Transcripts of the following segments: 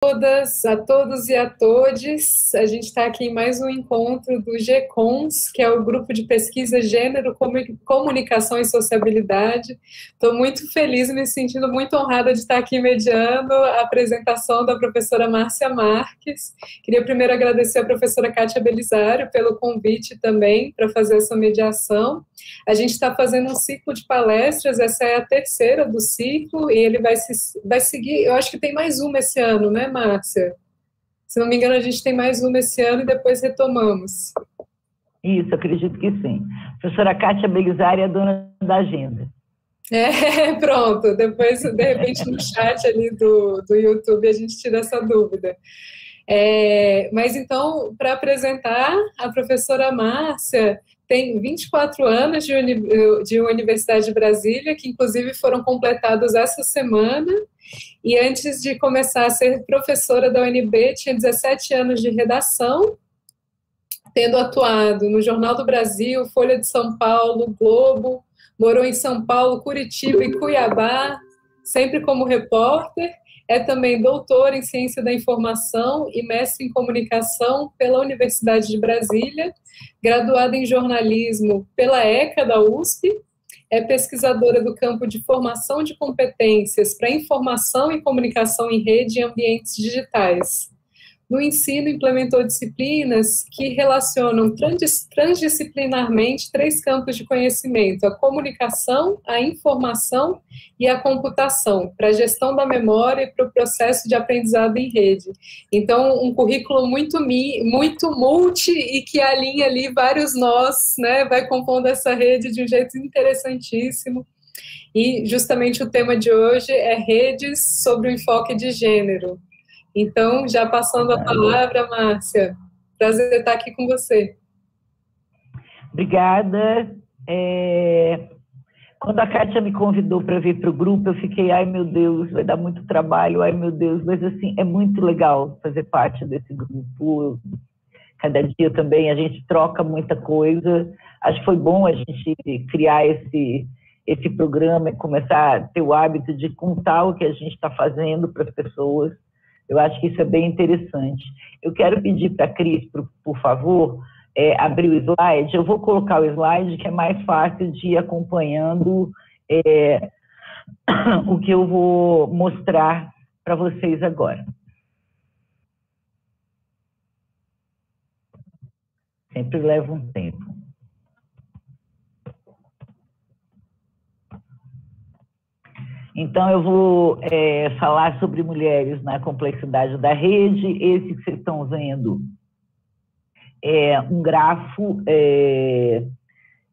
Todas, a todos e a todes. A gente está aqui em mais um encontro do GCOMS, que é o Grupo de Pesquisa Gênero, Comunicação e Sociabilidade. Estou muito feliz, me sentindo muito honrada de estar aqui mediando a apresentação da professora Márcia Marques. Queria primeiro agradecer a professora Kátia Belisário pelo convite também para fazer essa mediação. A gente está fazendo um ciclo de palestras, essa é a terceira do ciclo, e ele vai seguir, eu acho que tem mais uma esse ano, né, Márcia? Se não me engano, a gente tem mais uma esse ano e depois retomamos. Isso, acredito que sim. A professora Kátia Belisário é dona da agenda. Pronto, depois, de repente, no chat ali do YouTube a gente tira essa dúvida. Mas então, para apresentar, a professora Márcia tem 24 anos de Universidade de Brasília, que inclusive foram completados essa semana, e antes de começar a ser professora da UNB, tinha 17 anos de redação, tendo atuado no Jornal do Brasil, Folha de São Paulo, Globo, morou em São Paulo, Curitiba e Cuiabá, sempre como repórter. É também doutora em Ciência da Informação e mestre em Comunicação pela Universidade de Brasília, graduada em Jornalismo pela ECA da USP, é pesquisadora do campo de formação de competências para informação e comunicação em rede e ambientes digitais. No ensino, implementou disciplinas que relacionam transdisciplinarmente 3 campos de conhecimento: a comunicação, a informação e a computação, para a gestão da memória e para o processo de aprendizado em rede. Então, um currículo muito multi e que alinha ali vários nós, né, vai compondo essa rede de um jeito interessantíssimo. E, justamente, o tema de hoje é redes sobre o enfoque de gênero. Então, já passando a palavra, Márcia, prazer estar aqui com você. Obrigada. Quando a Kátia me convidou para vir para o grupo, eu fiquei, ai meu Deus, vai dar muito trabalho, ai meu Deus, mas assim, é muito legal fazer parte desse grupo. Cada dia também a gente troca muita coisa. Acho que foi bom a gente criar esse programa e começar a ter o hábito de contar o que a gente está fazendo para as pessoas. Eu acho que isso é bem interessante. Eu quero pedir para a Cris, por favor, abrir o slide. Eu vou colocar o slide, que é mais fácil de ir acompanhando o que eu vou mostrar para vocês agora. Sempre leva um tempo. Então, eu vou falar sobre mulheres na complexidade da rede. Esse que vocês estão vendo é um grafo,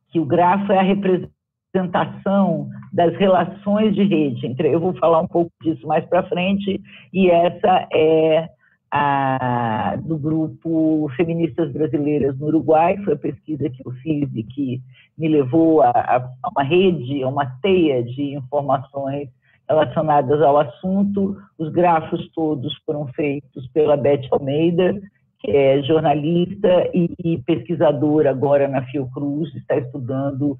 que o grafo é a representação das relações de rede. Eu vou falar um pouco disso mais para frente, e essa é a do grupo Feministas Brasileiras no Uruguai. Foi a pesquisa que eu fiz e que me levou a uma rede, a uma teia de informações relacionadas ao assunto. Os grafos todos foram feitos pela Beth Almeida, que é jornalista e pesquisadora agora na Fiocruz, está estudando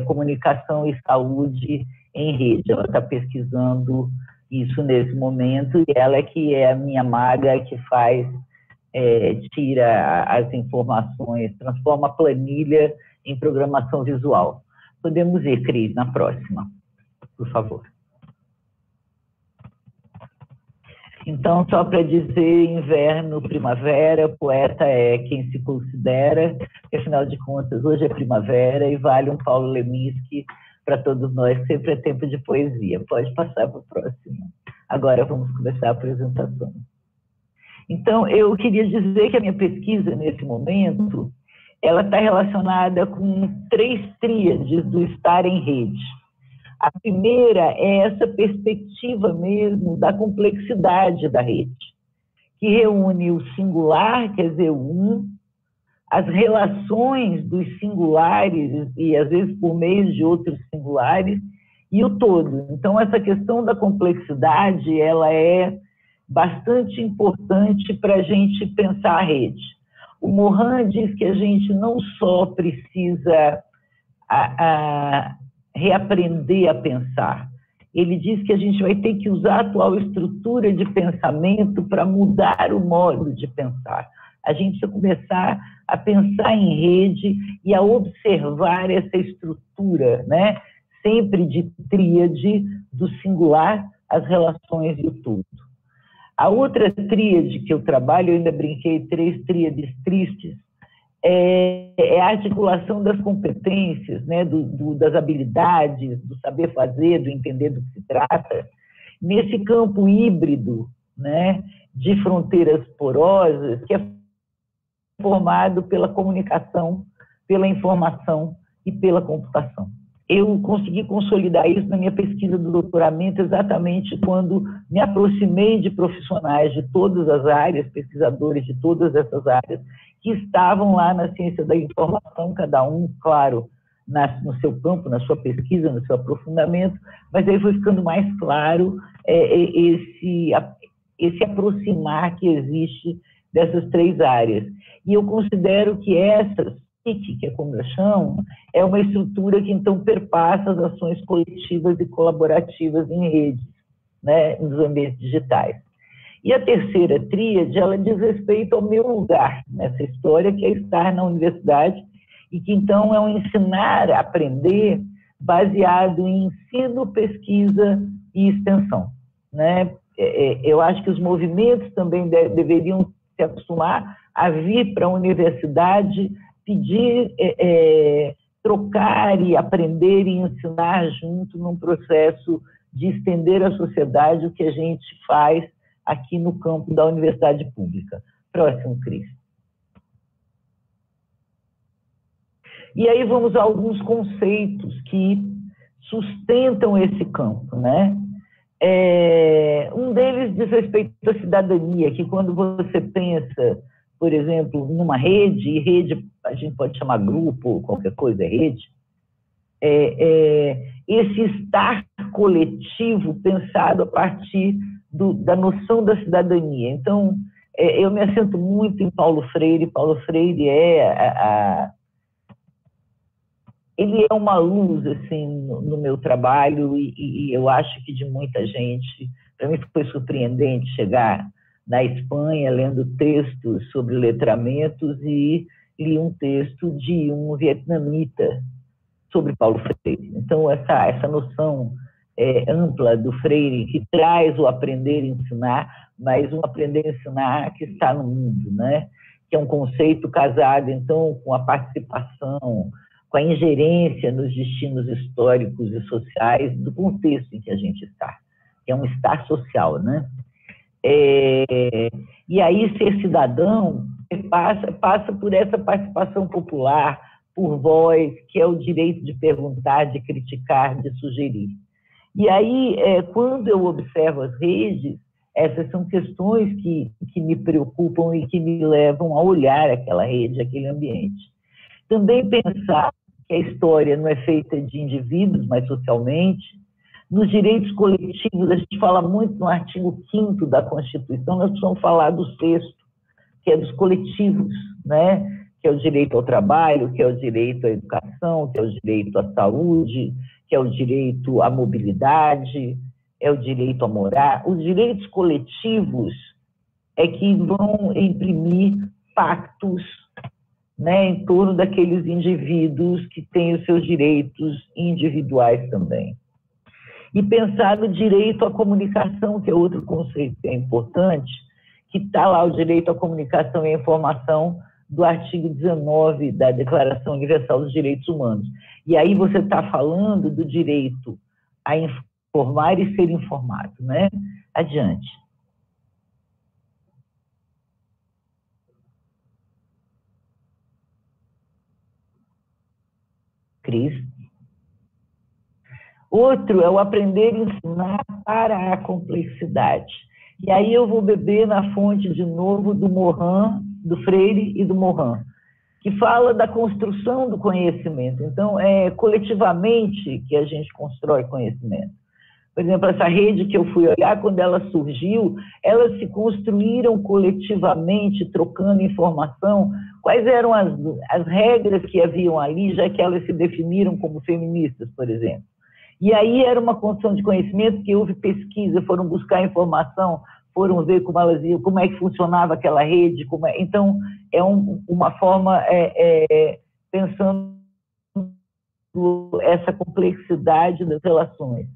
comunicação e saúde em rede. Ela está pesquisando isso nesse momento, e ela que é a minha maga que faz, tira as informações, transforma a planilha em programação visual. Podemos ir, Cris, na próxima, por favor. Então, só para dizer, inverno, primavera, poeta é quem se considera, porque, afinal de contas, hoje é primavera e vale um Paulo Leminski para todos nós, sempre é tempo de poesia. Pode passar para o próximo. Agora vamos começar a apresentação. Então, eu queria dizer que a minha pesquisa, nesse momento, ela está relacionada com 3 tríades do estar em rede. A primeira é essa perspectiva mesmo da complexidade da rede, que reúne o singular, quer dizer, o as relações dos singulares, e às vezes por meio de outros singulares, e o todo. Então, essa questão da complexidade, ela é bastante importante para a gente pensar a rede. O Morin diz que a gente não só precisa reaprender a pensar, ele diz que a gente vai ter que usar a atual estrutura de pensamento para mudar o modo de pensar. A gente precisa começar a pensar em rede e a observar essa estrutura, né? Sempre de tríade, do singular, as relações e o todo. A outra tríade que eu trabalho, eu ainda brinquei 3 tríades tristes, é a articulação das competências, né, das habilidades, do saber fazer, do entender do que se trata, nesse campo híbrido, né, de fronteiras porosas, que é formado pela comunicação, pela informação e pela computação. Eu consegui consolidar isso na minha pesquisa do doutoramento exatamente quando me aproximei de profissionais de todas as áreas, pesquisadores de todas essas áreas, que estavam lá na ciência da informação, cada um, claro, no seu campo, na sua pesquisa, no seu aprofundamento, mas aí foi ficando mais claro esse aproximar que existe dessas 3 áreas. E eu considero que essa SIC, que é como eu chamo, é uma estrutura que, então, perpassa as ações coletivas e colaborativas em redes, né, nos ambientes digitais. E a terceira tríade, ela diz respeito ao meu lugar nessa história, que é estar na universidade, e que, então, é um ensinar a aprender baseado em ensino, pesquisa e extensão, né? Eu acho que os movimentos também deveriam se acostumar a vir para a universidade, pedir, trocar e aprender e ensinar junto num processo de estender à sociedade o que a gente faz aqui no campo da universidade pública. Próximo, Cris. E aí vamos a alguns conceitos que sustentam esse campo, né? Um deles diz respeito à cidadania, que quando você pensa, por exemplo, numa rede, e rede a gente pode chamar grupo, qualquer coisa é rede, esse estar coletivo pensado a partir da noção da cidadania. Então, eu me assento muito em Paulo Freire. Paulo Freire ele é uma luz assim, no meu trabalho e eu acho que de muita gente. Para mim foi surpreendente chegar na Espanha lendo textos sobre letramentos e li um texto de um vietnamita sobre Paulo Freire. Então, essa noção ampla do Freire, que traz o aprender e ensinar, mas um aprender e ensinar que está no mundo, né? Que é um conceito casado, então, com a participação, com a ingerência nos destinos históricos e sociais do contexto em que a gente está, que é um estar social, né? E aí, ser cidadão passa por essa participação popular, por voz, que é o direito de perguntar, de criticar, de sugerir. E aí, quando eu observo as redes, essas são questões que me preocupam e que me levam a olhar aquela rede, aquele ambiente. Também pensar que a história não é feita de indivíduos, mas socialmente. Nos direitos coletivos, a gente fala muito no artigo 5º da Constituição, nós precisamos falar do 6º, que é dos coletivos, né? Que é o direito ao trabalho, que é o direito à educação, que é o direito à saúde, que é o direito à mobilidade, é o direito a morar. Os direitos coletivos é que vão imprimir pactos, né, em torno daqueles indivíduos que têm os seus direitos individuais também. E pensar no direito à comunicação, que é outro conceito que é importante, que está lá o direito à comunicação e à informação do artigo 19 da Declaração Universal dos Direitos Humanos. E aí você está falando do direito a informar e ser informado, né? Adiante. Cris. Outro é o aprender e ensinar para a complexidade. E aí eu vou beber na fonte, de novo, do Morin, do Freire e do Morin, que fala da construção do conhecimento. Então, é coletivamente que a gente constrói conhecimento. Por exemplo, essa rede que eu fui olhar, quando ela surgiu, elas se construíram coletivamente, trocando informação. Quais eram as regras que haviam ali, já que elas se definiram como feministas, por exemplo? E aí era uma construção de conhecimento, que houve pesquisa, foram buscar informação, foram ver como elas iam, como é que funcionava aquela rede. Então, é uma forma, pensando essa complexidade das relações.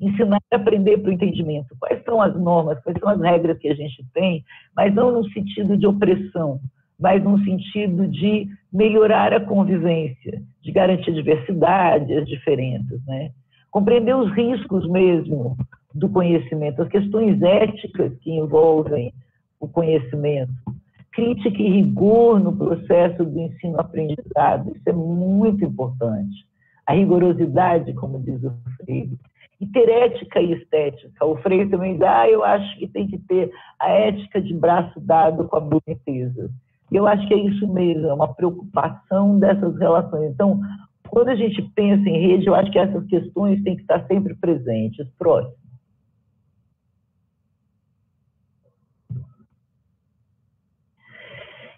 Ensinar a aprender para o entendimento. Quais são as normas, quais são as regras que a gente tem, mas não no sentido de opressão, mas no sentido de melhorar a convivência, de garantir a diversidade, as diferenças, né? Compreender os riscos mesmo do conhecimento, as questões éticas que envolvem o conhecimento, crítica e rigor no processo do ensino-aprendizado, isso é muito importante. A rigorosidade, como diz o Freire, e ter ética e estética. O Freire também diz, eu acho que tem que ter a ética de braço dado com a boniteza. E eu acho que é isso mesmo, é uma preocupação dessas relações. Então, quando a gente pensa em rede, eu acho que essas questões têm que estar sempre presentes. Próximo.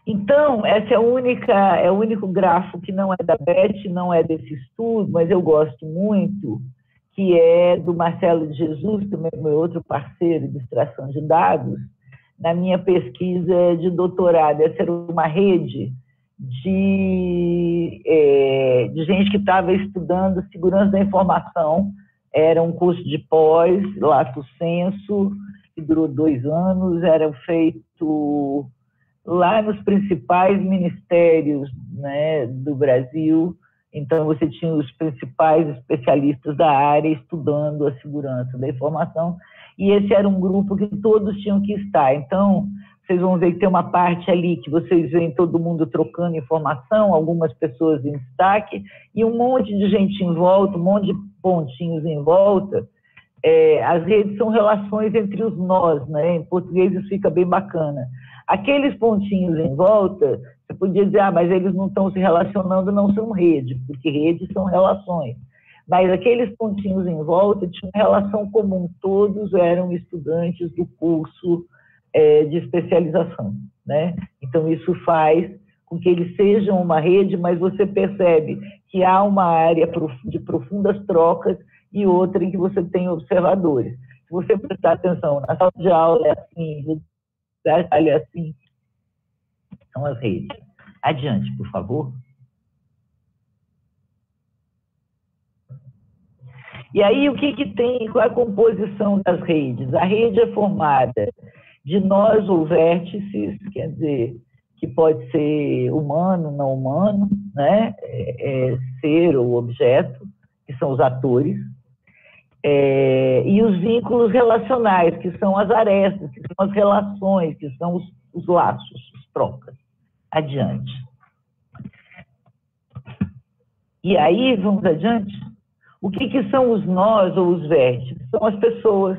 Então, essa é o único grafo que não é da Beth, não é desse estudo, mas eu gosto muito, que é do Marcelo de Jesus, também meu outro parceiro de extração de dados, na minha pesquisa de doutorado. Essa era uma rede de gente que estava estudando segurança da informação, era um curso de pós, lato sensu, que durou 2 anos, era feito lá nos principais ministérios, né, do Brasil. Então, você tinha os principais especialistas da área estudando a segurança da informação, e esse era um grupo que todos tinham que estar. Então, vocês vão ver que tem uma parte ali que vocês veem todo mundo trocando informação, algumas pessoas em destaque, e um monte de gente em volta, um monte de pontinhos em volta. As redes são relações entre os nós, né? Em português isso fica bem bacana. Aqueles pontinhos em volta, você podia dizer, mas eles não estão se relacionando, não são redes, porque redes são relações. Mas aqueles pontinhos em volta tinham relação comum, todos eram estudantes do curso de especialização, né? Então, isso faz com que eles sejam uma rede, mas você percebe que há uma área de profundas trocas e outra em que você tem observadores. Se você prestar atenção, na sala de aula é assim, é assim, são as redes. Adiante, por favor. E aí, o que tem, qual é a composição das redes? A rede é formada de nós ou vértices, quer dizer, que pode ser humano, não humano, né? Ser ou objeto, que são os atores, e os vínculos relacionais, que são as arestas, que são as relações, que são os laços, as trocas. Adiante. E aí, vamos adiante? O que são os nós ou os vértices? São as pessoas,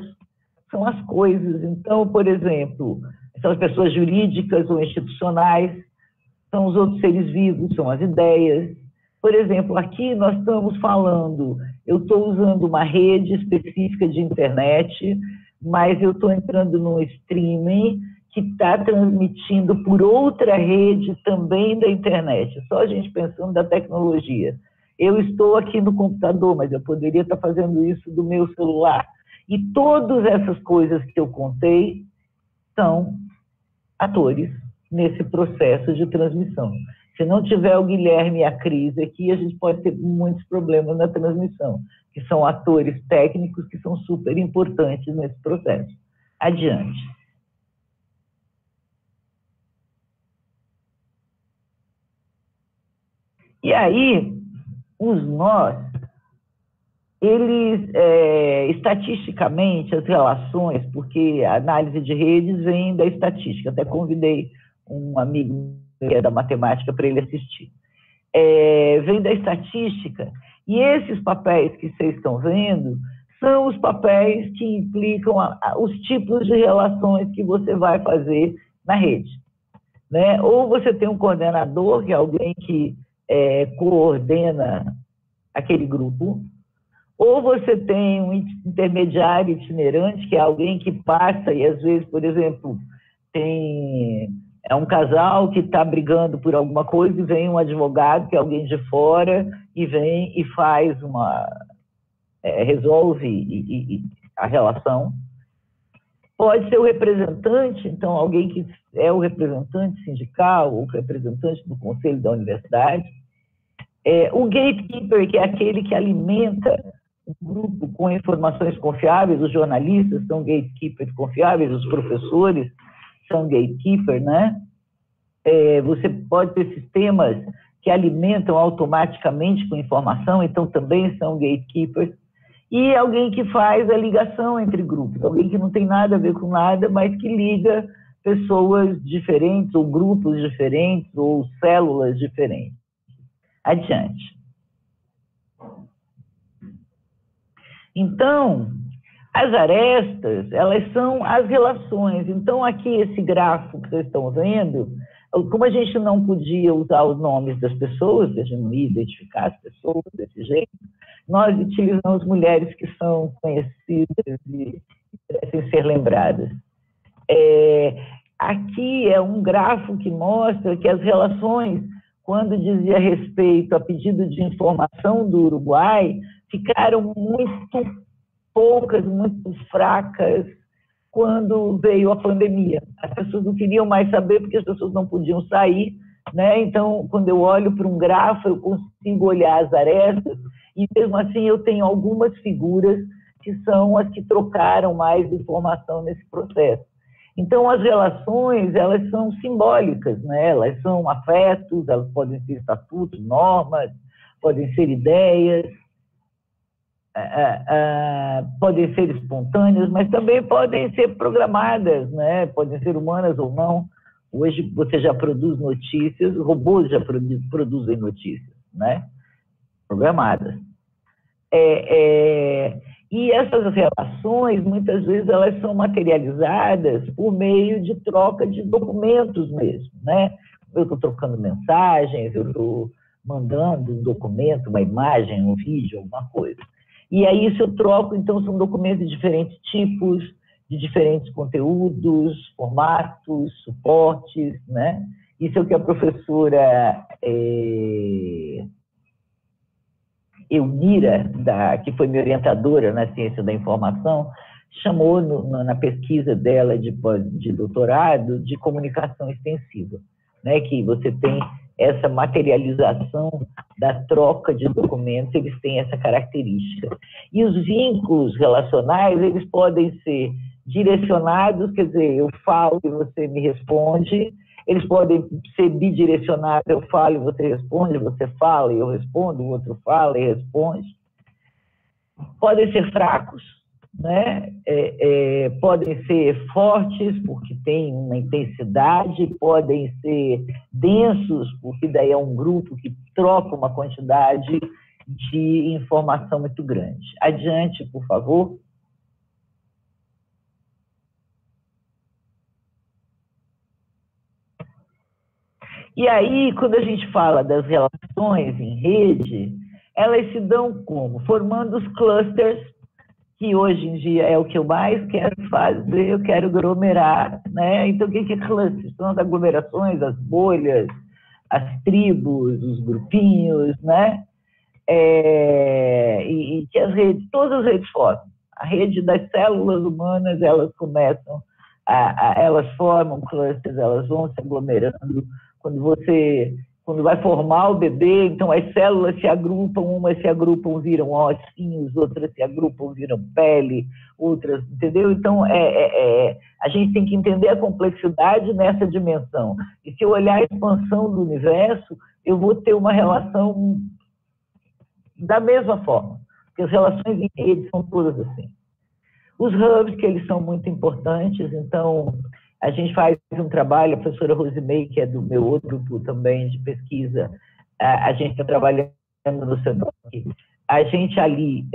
são as coisas. Então, por exemplo, são as pessoas jurídicas ou institucionais, são os outros seres vivos, são as ideias. Por exemplo, aqui nós estamos falando, eu estou usando uma rede específica de internet, mas eu estou entrando num streaming que está transmitindo por outra rede também da internet. Só a gente pensando da tecnologia. Eu estou aqui no computador, mas eu poderia estar fazendo isso do meu celular. E todas essas coisas que eu contei são atores nesse processo de transmissão. Se não tiver o Guilherme e a Cris aqui, a gente pode ter muitos problemas na transmissão, que são atores técnicos que são super importantes nesse processo. Adiante. E aí, os nós, eles, estatisticamente, as relações, porque a análise de redes vem da estatística, até convidei um amigo que é da matemática para ele assistir. Vem da estatística, e esses papéis que vocês estão vendo são os papéis que implicam os tipos de relações que você vai fazer na rede, né? Ou você tem um coordenador, que é alguém que coordena aquele grupo, ou você tem um intermediário itinerante, que é alguém que passa e, às vezes, por exemplo, é um casal que está brigando por alguma coisa e vem um advogado, que é alguém de fora, e vem e faz resolve a relação. Pode ser o representante, então alguém que é o representante sindical, ou o representante do conselho da universidade. O gatekeeper, que é aquele que alimenta o grupo com informações confiáveis, os jornalistas são gatekeepers confiáveis, os professores são gatekeepers, né? Você pode ter sistemas que alimentam automaticamente com informação, então também são gatekeepers. E alguém que faz a ligação entre grupos, alguém que não tem nada a ver com nada, mas que liga pessoas diferentes, ou grupos diferentes, ou células diferentes. Adiante. Então, as arestas, elas são as relações. Então, aqui, esse gráfico que vocês estão vendo, como a gente não podia usar os nomes das pessoas, a gente não ia identificar as pessoas desse jeito, nós utilizamos mulheres que são conhecidas e merecem ser lembradas. Aqui é um gráfico que mostra que as relações, quando dizia respeito a pedido de informação do Uruguai, ficaram muito poucas, muito fracas quando veio a pandemia. As pessoas não queriam mais saber porque as pessoas não podiam sair, né? Então, quando eu olho para um grafo, eu consigo olhar as arestas e, mesmo assim, eu tenho algumas figuras que são as que trocaram mais informação nesse processo. Então, as relações, elas são simbólicas, né? Elas são afetos, elas podem ser estatutos, normas, podem ser ideias, podem ser espontâneas, mas também podem ser programadas, né? Podem ser humanas ou não. Hoje você já produz notícias, robôs já produzem notícias, né? Programadas. E essas relações, muitas vezes, elas são materializadas por meio de troca de documentos mesmo, né? Eu estou trocando mensagens, eu estou mandando um documento, uma imagem, um vídeo, alguma coisa. E aí, se eu troco, então, são documentos de diferentes tipos, de diferentes conteúdos, formatos, suportes, né? Isso é o que a professora Eunira, que foi minha orientadora na ciência da informação, chamou na pesquisa dela de doutorado de comunicação extensiva, né? Que você tem essa materialização da troca de documentos, eles têm essa característica. E os vínculos relacionais, eles podem ser direcionados, quer dizer, eu falo e você me responde. Eles podem ser bidirecionados, eu falo e você responde, você fala e eu respondo, o outro fala e responde. Podem ser fracos, né? Podem ser fortes, porque tem uma intensidade, podem ser densos, porque daí é um grupo que troca uma quantidade de informação muito grande. Adiante, por favor. E aí, quando a gente fala das relações em rede, elas se dão como? Formando os clusters, que hoje em dia é o que eu mais quero fazer, eu quero aglomerar, né? Então, o que é clusters? São as aglomerações, as bolhas, as tribos, os grupinhos, né? E que as redes, todas as redes formam. A rede das células humanas, elas começam, elas formam clusters, elas vão se aglomerando. Quando vai formar o bebê, então as células se agrupam, umas se agrupam, viram ossinhos, outras se agrupam, viram pele, outras, entendeu? Então, a gente tem que entender a complexidade nessa dimensão. E se eu olhar a expansão do universo, eu vou ter uma relação da mesma forma, porque as relações em rede são todas assim. Os hubs, que eles são muito importantes, então, a gente faz um trabalho, a professora Rosemary, que é do meu outro grupo também de pesquisa, a gente está trabalhando no SEDOC, a gente ali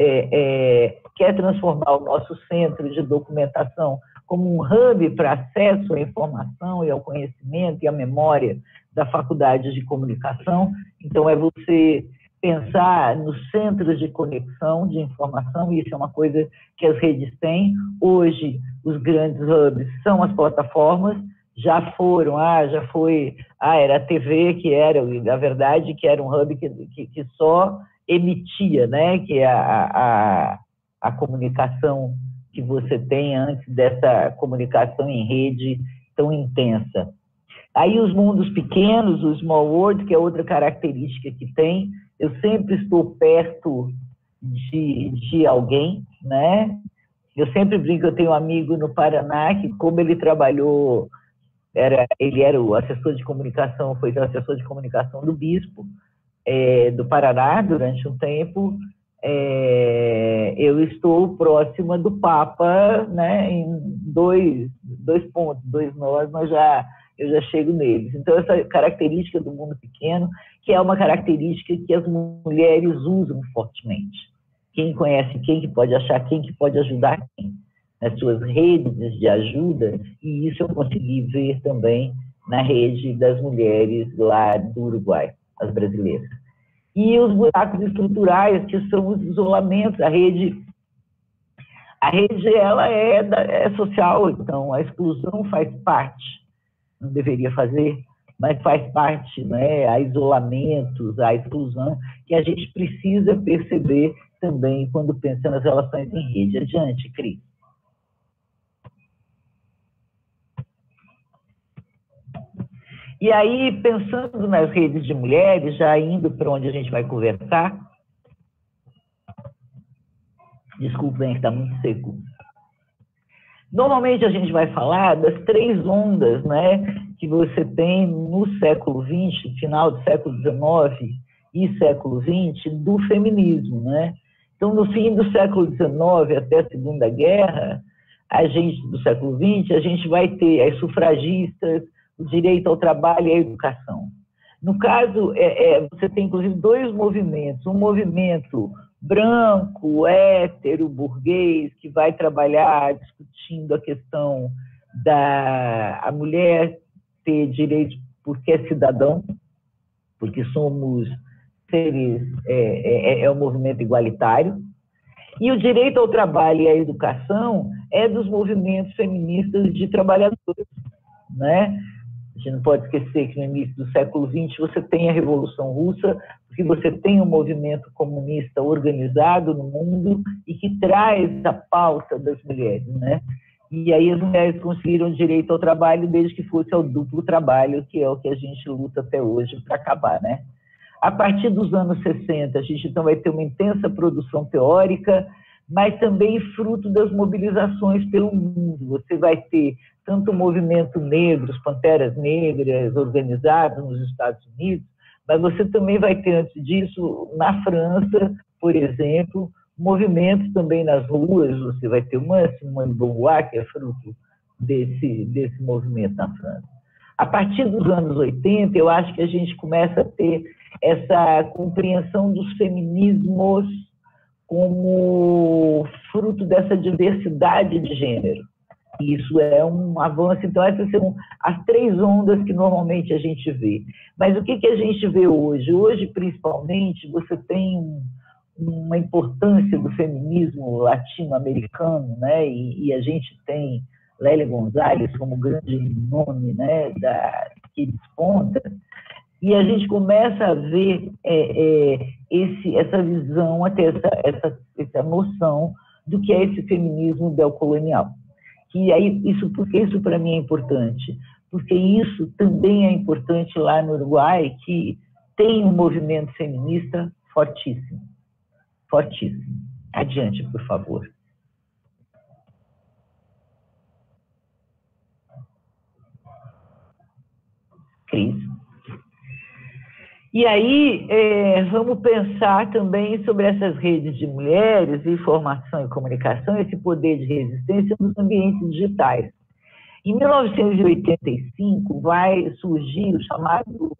quer transformar o nosso centro de documentação como um hub para acesso à informação e ao conhecimento e à memória da Faculdade de Comunicação. Então, é você pensar nos centros de conexão de informação, e isso é uma coisa que as redes têm. Hoje, os grandes hubs são as plataformas, já foram, era a TV, que era, na verdade, que era um hub que só emitia, né? Que é a comunicação que você tem antes dessa comunicação em rede tão intensa. Aí os mundos pequenos, o small world, que é outra característica que tem, eu sempre estou perto de alguém, né? Eu sempre brinco, eu tenho um amigo no Paraná que, como ele trabalhou, ele era o assessor de comunicação, foi o assessor de comunicação do bispo do Paraná durante um tempo, eu estou próxima do Papa, né, em dois pontos, dois nós, mas eu já chego neles. Então, essa característica do mundo pequeno, que é uma característica que as mulheres usam fortemente. Quem conhece quem, que pode achar quem, que pode ajudar quem, nas suas redes de ajuda, e isso eu consegui ver também na rede das mulheres lá do Uruguai, as brasileiras. E os buracos estruturais, que são os isolamentos, a rede ela é social, então a exclusão faz parte, não deveria fazer, mas faz parte, né, a isolamentos, a exclusão, que a gente precisa perceber também quando pensa nas relações em rede. Adiante, Cris. E aí, pensando nas redes de mulheres, já indo para onde a gente vai conversar, desculpem, está muito seco. Normalmente a gente vai falar das 3 ondas, né, que você tem no século XX, final do século XIX e século XX, do feminismo, né? Então, no fim do século XIX até a Segunda Guerra, do século XX, a gente vai ter as sufragistas, o direito ao trabalho e à educação. No caso, você tem, inclusive, 2 movimentos. Um movimento branco, hétero, burguês, que vai trabalhar discutindo a questão da mulher ter direitos porque é cidadão, porque somos seres, um movimento igualitário. E o direito ao trabalho e à educação é dos movimentos feministas de trabalhadores, né? A gente não pode esquecer que no início do século XX você tem a Revolução Russa, porque você tem um movimento comunista organizado no mundo e que traz a pauta das mulheres, né? E aí as mulheres conseguiram direito ao trabalho desde que fosse ao duplo trabalho, que é o que a gente luta até hoje para acabar, né? A partir dos anos 60, a gente então vai ter uma intensa produção teórica, mas também fruto das mobilizações pelo mundo. Você vai ter tanto o movimento negro, os Panteras Negras organizados nos Estados Unidos, mas você também vai ter, antes disso, na França, por exemplo, movimentos também nas ruas. Você vai ter uma Simone de Beauvoir, que é fruto desse movimento na França. A partir dos anos 80, eu acho que a gente começa a ter essa compreensão dos feminismos como fruto dessa diversidade de gênero. Isso é um avanço. Então, essas são as 3 ondas que normalmente a gente vê. Mas o que a gente vê hoje? Hoje, principalmente, você tem uma importância do feminismo latino-americano, né? E a gente tem Lélia Gonzalez como grande nome, né, que desponta, e a gente começa a ver essa visão, até essa noção do que é esse feminismo neocolonial. E aí, porque isso para mim é importante? Porque isso também é importante lá no Uruguai, que tem um movimento feminista fortíssimo. Fortíssimo. Adiante, por favor. Cris. E aí, vamos pensar também sobre essas redes de mulheres, informação e comunicação, esse poder de resistência nos ambientes digitais. Em 1985, vai surgir o chamado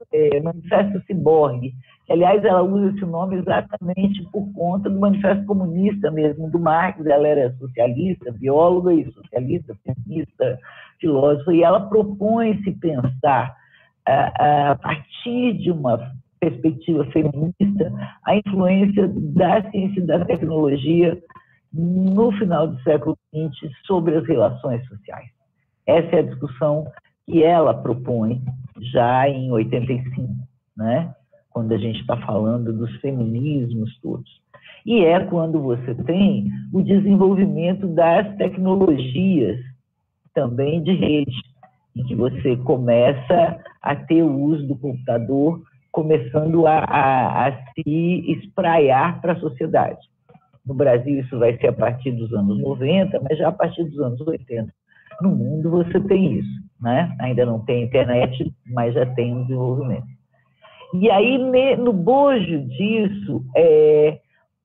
Manifesto Ciborgue, que, aliás, ela usa esse nome exatamente por conta do Manifesto Comunista mesmo, do Marx. Ela era socialista, bióloga e socialista, feminista, filósofa, e ela propõe se pensar, a partir de uma perspectiva feminista, a influência da ciência e da tecnologia no final do século XX sobre as relações sociais. Essa é a discussão que ela propõe já em 85, né? quando a gente está falando dos feminismos todos. E é quando você tem o desenvolvimento das tecnologias também de rede, em que você começa a ter o uso do computador, começando a se espraiar para a sociedade. No Brasil, isso vai ser a partir dos anos 90, mas já a partir dos anos 80. No mundo, você tem isso, né? Ainda não tem internet, mas já tem um desenvolvimento. E aí, no bojo disso,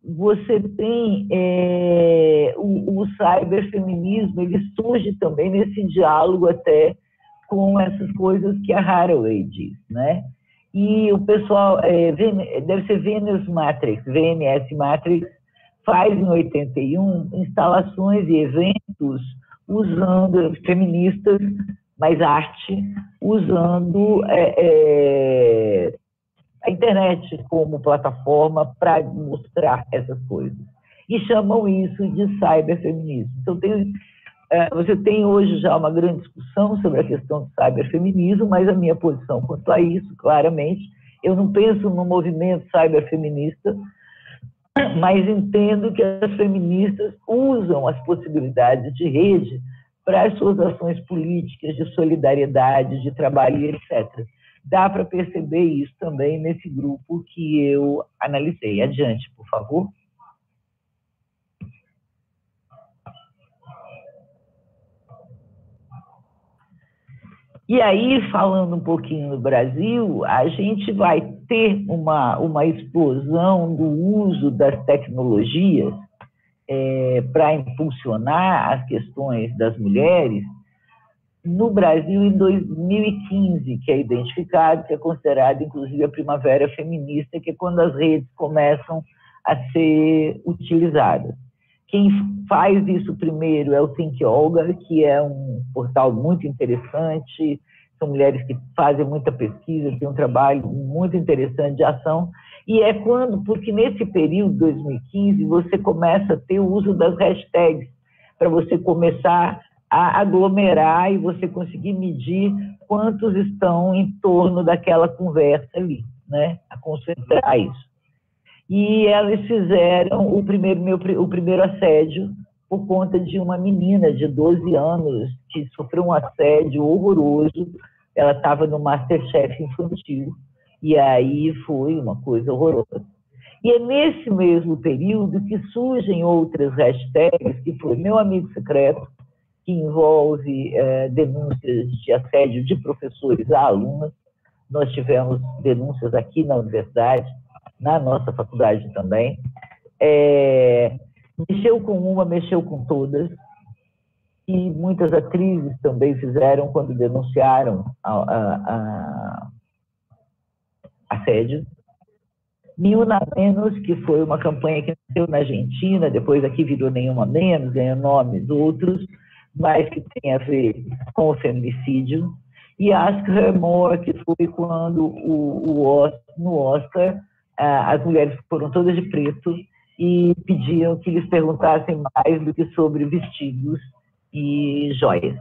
você tem o cyberfeminismo, ele surge também nesse diálogo até com essas coisas que a Haraway diz, né? E o pessoal, deve ser VNS Matrix, faz em 81 instalações e eventos usando feministas, mais arte, usando a internet como plataforma para mostrar essas coisas. E chamam isso de cyberfeminismo. Então, você tem hoje já uma grande discussão sobre a questão do cyberfeminismo, mas a minha posição quanto a isso, claramente, eu não penso no movimento cyberfeminista, mas entendo que as feministas usam as possibilidades de rede para as suas ações políticas, de solidariedade, de trabalho, etc. Dá para perceber isso também nesse grupo que eu analisei. Adiante, por favor. E aí, falando um pouquinho no Brasil, a gente vai ter uma explosão do uso das tecnologias para impulsionar as questões das mulheres no Brasil em 2015, que é identificado, que é considerado, inclusive, a primavera feminista, que é quando as redes começam a ser utilizadas. Quem faz isso primeiro é o Think Olga, que é um portal muito interessante, são mulheres que fazem muita pesquisa, tem um trabalho muito interessante de ação, e é porque nesse período, 2015, você começa a ter o uso das hashtags, para você começar a aglomerar e você conseguir medir quantos estão em torno daquela conversa ali, né? A concentrar isso. E elas fizeram o primeiro assédio por conta de uma menina de 12 anos que sofreu um assédio horroroso. Ela estava no Masterchef infantil, e aí foi uma coisa horrorosa. E é nesse mesmo período que surgem outras hashtags, que foi Meu Amigo Secreto, que envolve denúncias de assédio de professores a alunas. Nós tivemos denúncias aqui na universidade, na nossa faculdade também. Mexeu com uma, mexeu com todas, e muitas atrizes também fizeram quando denunciaram assédio. Mil na Menos, que foi uma campanha que nasceu na Argentina, depois aqui virou Nenhuma Menos, ganhou nomes outros, mas que tem a ver com o feminicídio. E Ask Her More, que foi quando no Oscar as mulheres foram todas de preto e pediam que eles perguntassem mais do que sobre vestidos e joias.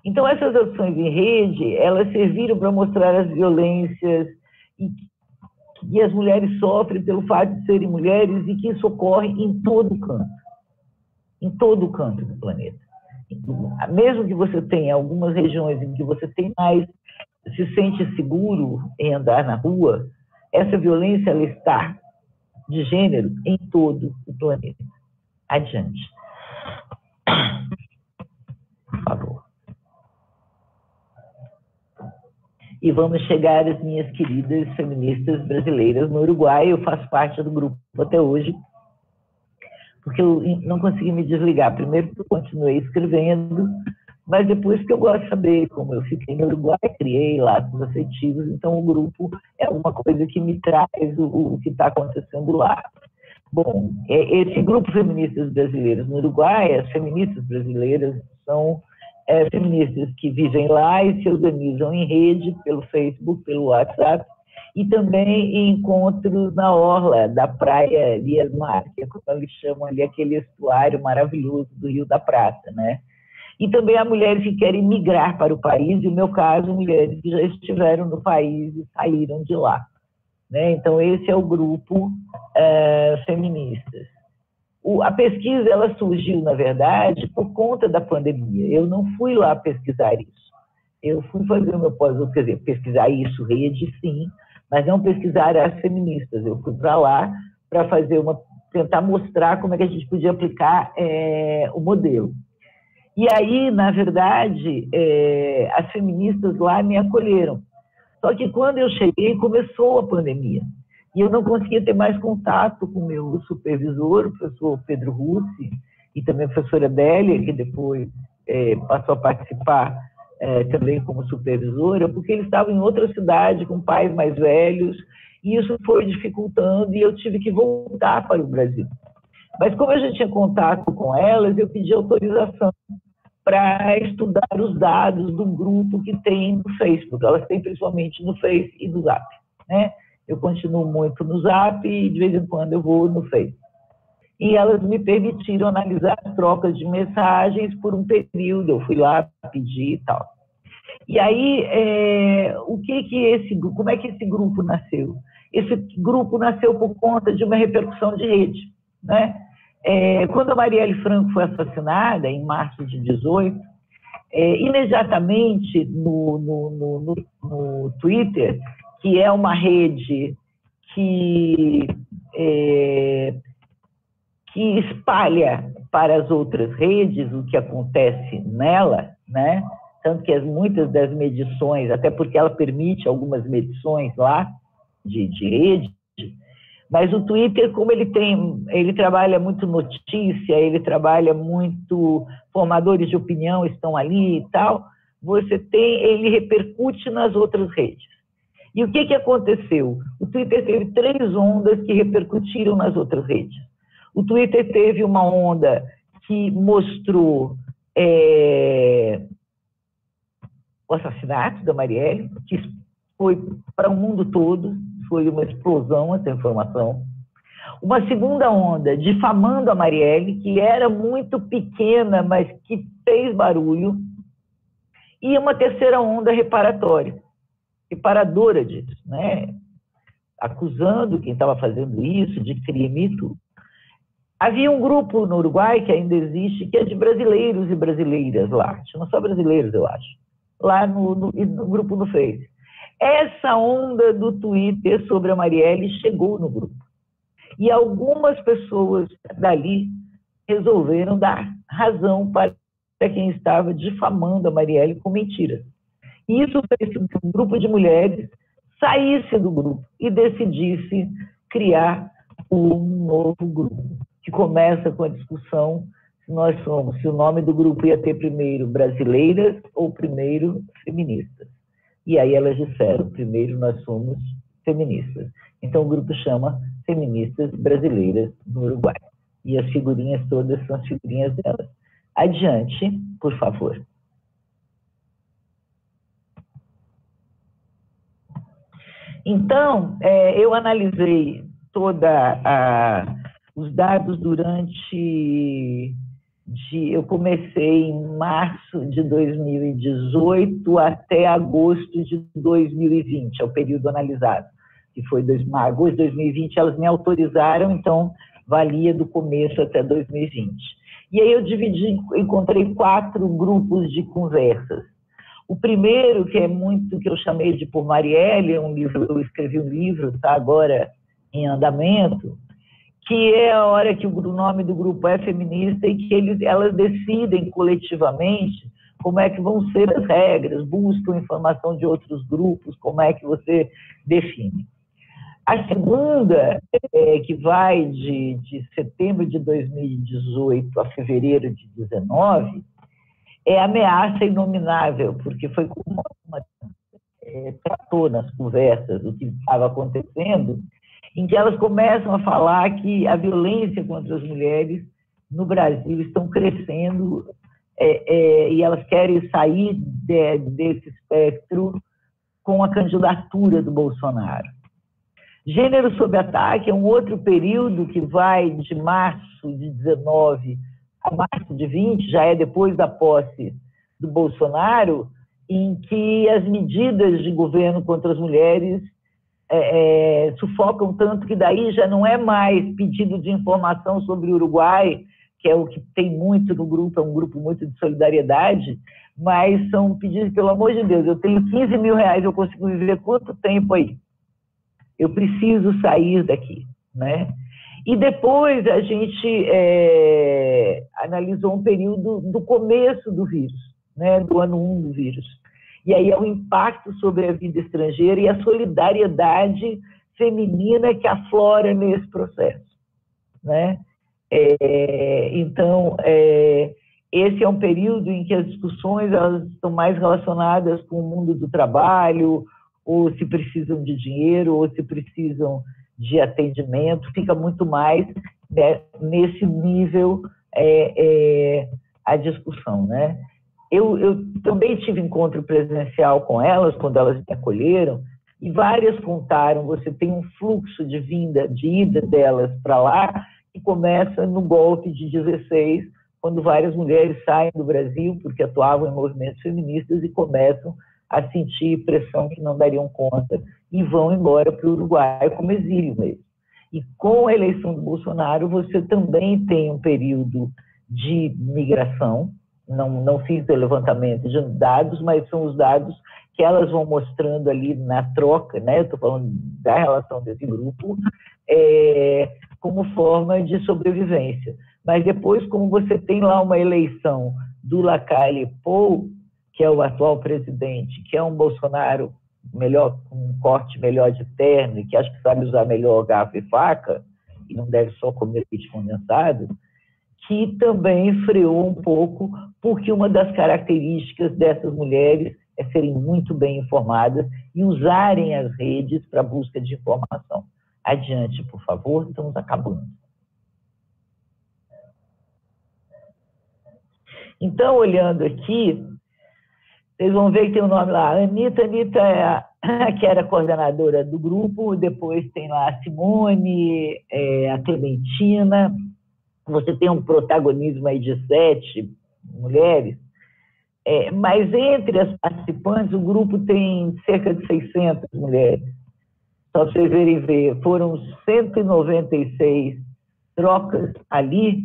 Então, essas ações em rede, elas serviram para mostrar as violências que as mulheres sofrem pelo fato de serem mulheres, e que isso ocorre em todo canto do planeta. Mesmo que você tenha algumas regiões em que você tem mais, se sente seguro em andar na rua, essa violência, ela está de gênero em todo o planeta. Adiante. Por favor. E vamos chegar às minhas queridas feministas brasileiras no Uruguai. Eu faço parte do grupo até hoje, porque eu não consegui me desligar. Primeiro, porque eu continuei escrevendo, mas depois que eu gosto de saber como eu fiquei no Uruguai, criei laços afetivos, então o grupo é uma coisa que me traz o que está acontecendo lá. Bom, esse grupo Feministas Brasileiras no Uruguai, as feministas brasileiras são feministas que vivem lá e se organizam em rede, pelo Facebook, pelo WhatsApp, e também em encontros na orla da praia Elias Mar, que é como eles chamam ali, aquele estuário maravilhoso do Rio da Prata, né? E também há mulheres que querem migrar para o país, e no meu caso, mulheres que já estiveram no país e saíram de lá, né? Então, esse é o grupo Feministas. A pesquisa, ela surgiu, na verdade, por conta da pandemia. Eu não fui lá pesquisar isso. Eu fui fazer o meu pós-doutorado, quer dizer, pesquisar isso, rede, sim, mas não pesquisar as feministas. Eu fui para lá para fazer tentar mostrar como é que a gente podia aplicar o modelo. E aí, na verdade, as feministas lá me acolheram. Só que quando eu cheguei, começou a pandemia. E eu não conseguia ter mais contato com o meu supervisor, o professor Pedro Russi, e também a professora Délia, que depois passou a participar também como supervisora, porque eles estavam em outra cidade, com pais mais velhos, e isso foi dificultando, e eu tive que voltar para o Brasil. Mas como eu já tinha contato com elas, eu pedi autorização para estudar os dados do grupo que tem no Facebook. Elas têm principalmente no Face e no Zap, né? Eu continuo muito no Zap e de vez em quando eu vou no Face. E elas me permitiram analisar as trocas de mensagens por um período. Eu fui lá pedir e tal. E aí, como é que esse grupo nasceu? Esse grupo nasceu por conta de uma repercussão de rede, né? Quando a Marielle Franco foi assassinada, em março de 2018, imediatamente no Twitter, que é uma rede que espalha para as outras redes o que acontece nela, né? Tanto que muitas das medições, até porque ela permite algumas medições lá de rede, mas o Twitter, como ele trabalha muito notícia, ele trabalha muito, formadores de opinião estão ali e tal, ele repercute nas outras redes. E o que aconteceu? O Twitter teve 3 ondas que repercutiram nas outras redes. O Twitter teve uma onda que mostrou o assassinato da Marielle, que foi para o mundo todo, foi uma explosão essa informação. Uma segunda onda, difamando a Marielle, que era muito pequena, mas que fez barulho. E uma terceira onda reparadora disso, né? Acusando quem estava fazendo isso de crime e tudo. Havia um grupo no Uruguai, que ainda existe, que é de brasileiros e brasileiras lá, chama só brasileiros, eu acho, lá no grupo no Face. Essa onda do Twitter sobre a Marielle chegou no grupo. E algumas pessoas dali resolveram dar razão para quem estava difamando a Marielle com mentiras. E isso fez com que um grupo de mulheres saísse do grupo e decidisse criar um novo grupo, que começa com a discussão se o nome do grupo ia ter primeiro brasileiras ou primeiro feministas. E aí elas disseram, primeiro nós somos feministas. Então o grupo chama Feministas Brasileiras no Uruguai. E as figurinhas todas são as figurinhas delas. Adiante, por favor. Então, eu analisei os dados eu comecei em março de 2018 até agosto de 2020, é o período analisado, que foi agosto de 2020, elas me autorizaram, então valia do começo até 2020. E aí eu encontrei 4 grupos de conversas. O primeiro, que eu chamei de Por Marielle, eu escrevi um livro, está agora em andamento, que é a hora que o nome do grupo é feminista e que elas decidem coletivamente como é que vão ser as regras, buscam informação de outros grupos, como é que você define. A segunda, que vai de setembro de 2018 a fevereiro de 2019, é Ameaça Inominável, porque foi como tratou nas conversas o que estava acontecendo, em que elas começam a falar que a violência contra as mulheres no Brasil estão crescendo e elas querem sair desse espectro com a candidatura do Bolsonaro. Gênero sob ataque é um outro período que vai de março de 19 a março de 20, já é depois da posse do Bolsonaro, em que as medidas de governo contra as mulheres sufocam tanto que daí já não é mais pedido de informação sobre o Uruguai, que é o que tem muito no grupo, é um grupo muito de solidariedade, mas são pedidos, pelo amor de Deus, eu tenho 15 mil reais, eu consigo viver quanto tempo aí? Eu preciso sair daqui, né? E depois a gente analisou um período do começo do vírus, né? Do ano 1 do vírus. E aí é o impacto sobre a vida estrangeira e a solidariedade feminina que aflora nesse processo, né? Então, esse é um período em que as discussões elas estão mais relacionadas com o mundo do trabalho, ou se precisam de dinheiro, ou se precisam de atendimento, fica muito mais, né, nesse nível a discussão, né? Eu também tive encontro presencial com elas, quando elas me acolheram, e várias contaram, você tem um fluxo de ida delas para lá, que começa no golpe de 16, quando várias mulheres saem do Brasil, porque atuavam em movimentos feministas, e começam a sentir pressão que não dariam conta, e vão embora para o Uruguai como exílio mesmo. E com a eleição do Bolsonaro, você também tem um período de migração. Não fiz o levantamento de dados, mas são os dados que elas vão mostrando ali na troca, né? Estou falando da relação desse grupo, como forma de sobrevivência. Mas depois, como você tem lá uma eleição do Lacalle Pou, que é o atual presidente, que é um Bolsonaro melhor, com um corte melhor de terno, e que acho que sabe usar melhor garfo e faca, e não deve só comer leite condensado, que também freou um pouco, porque uma das características dessas mulheres é serem muito bem informadas e usarem as redes para busca de informação. Adiante, por favor, estamos acabando. Então, olhando aqui, vocês vão ver que tem o nome lá, Anitta é que era coordenadora do grupo, depois tem lá a Simone, a Clementina. Você tem um protagonismo aí de 7 mulheres, mas entre as participantes, o grupo tem cerca de 600 mulheres. Só para vocês verem, foram 196 trocas ali,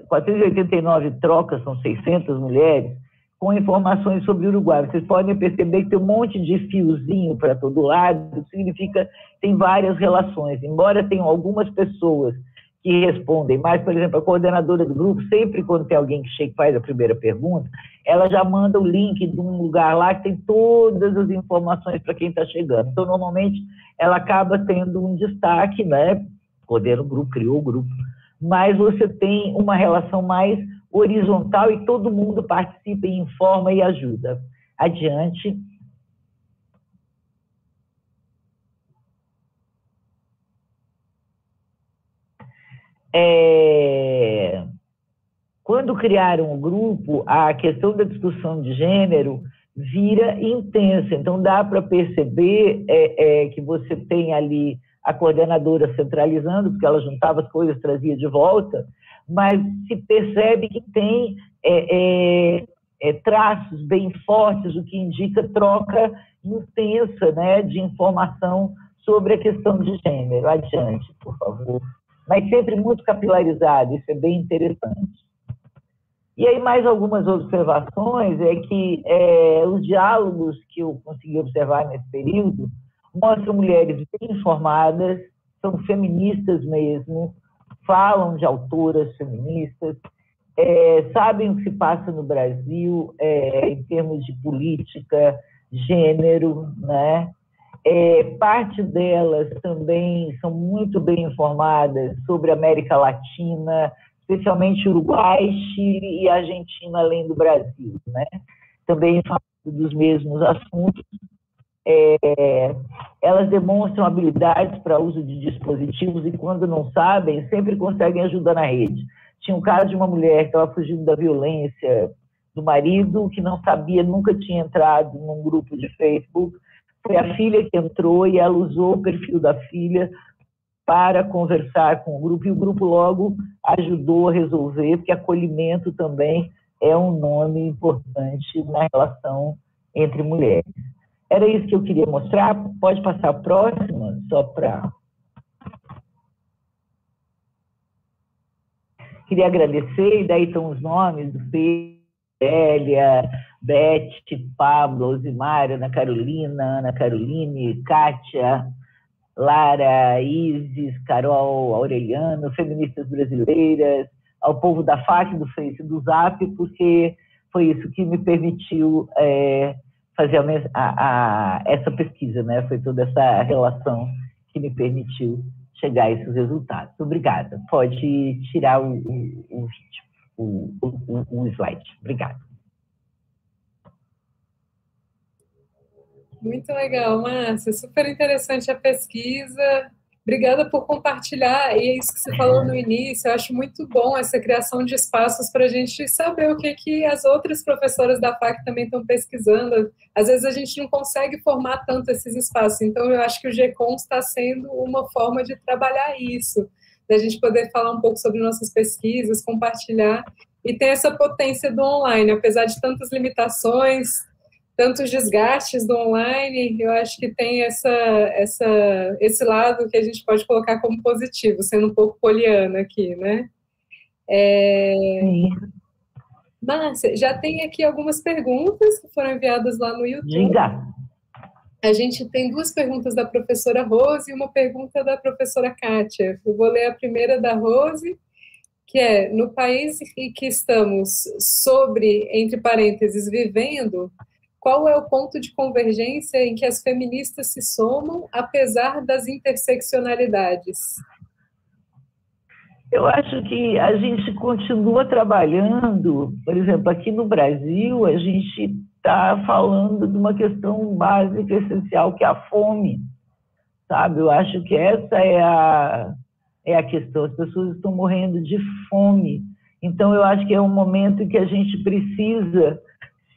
489 trocas, são 600 mulheres, com informações sobre o Uruguai. Vocês podem perceber que tem um monte de fiozinho para todo lado, isso significa que tem várias relações. Embora tenham algumas pessoas que respondem, mas, por exemplo, a coordenadora do grupo, sempre quando tem alguém que chega e faz a primeira pergunta, ela já manda o link de um lugar lá que tem todas as informações para quem está chegando. Então, normalmente, ela acaba tendo um destaque, né? Coordena o grupo, criou o grupo, mas você tem uma relação mais horizontal e todo mundo participa e informa e ajuda. Adiante. Quando criaram o grupo, a questão da discussão de gênero vira intensa. Então, dá para perceber que você tem ali a coordenadora centralizando, porque ela juntava as coisas, trazia de volta, mas se percebe que tem traços bem fortes, o que indica troca intensa, né, de informação sobre a questão de gênero. Adiante, por favor. Mas sempre muito capilarizado, isso é bem interessante. E aí, mais algumas observações, é que os diálogos que eu consegui observar nesse período mostram mulheres bem informadas, são feministas mesmo, falam de autoras feministas, sabem o que se passa no Brasil em termos de política, gênero, né? Parte delas também são muito bem informadas sobre a América Latina, especialmente Uruguai, Chile e Argentina, além do Brasil, né? Também falam dos mesmos assuntos. Elas demonstram habilidades para uso de dispositivos e, quando não sabem, sempre conseguem ajuda na rede. Tinha um caso de uma mulher que estava fugindo da violência do marido, que não sabia, nunca tinha entrado num grupo de Facebook. Foi a filha que entrou e ela usou o perfil da filha para conversar com o grupo, e o grupo logo ajudou a resolver, porque acolhimento também é um nome importante na relação entre mulheres. Era isso que eu queria mostrar. Pode passar a próxima, só para... Queria agradecer, e daí estão os nomes do Pedro, Célia, Beth, Pablo, Osimar, Ana Carolina, Ana Caroline, Kátia, Lara, Isis, Carol, Aureliano, feministas brasileiras, ao povo da FAC, do Face, do Zap, porque foi isso que me permitiu fazer essa pesquisa, né? Foi toda essa relação que me permitiu chegar a esses resultados. Obrigada. Pode tirar o slide. Obrigada. Muito legal, Márcia. Super interessante a pesquisa. Obrigada por compartilhar. E é isso que você falou no início. Eu acho muito bom essa criação de espaços para a gente saber o que as outras professoras da FAC também estão pesquisando. Às vezes a gente não consegue formar tanto esses espaços. Então, eu acho que o GCOM está sendo uma forma de trabalhar isso, da gente poder falar um pouco sobre nossas pesquisas, compartilhar. E tem essa potência do online, apesar de tantas limitações, tantos desgastes do online, eu acho que tem esse lado que a gente pode colocar como positivo, sendo um pouco poliana aqui, né? Márcia, já tem aqui algumas perguntas que foram enviadas lá no YouTube. Diga. A gente tem 2 perguntas da professora Rose e uma pergunta da professora Kátia. Eu vou ler a primeira da Rose, que é: no país em que estamos entre parênteses, vivendo, qual é o ponto de convergência em que as feministas se somam, apesar das interseccionalidades? Eu acho que a gente continua trabalhando, por exemplo, aqui no Brasil, a gente está falando de uma questão básica, essencial, que é a fome, sabe? Eu acho que essa é a questão. As pessoas estão morrendo de fome. Então, eu acho que é um momento em que a gente precisa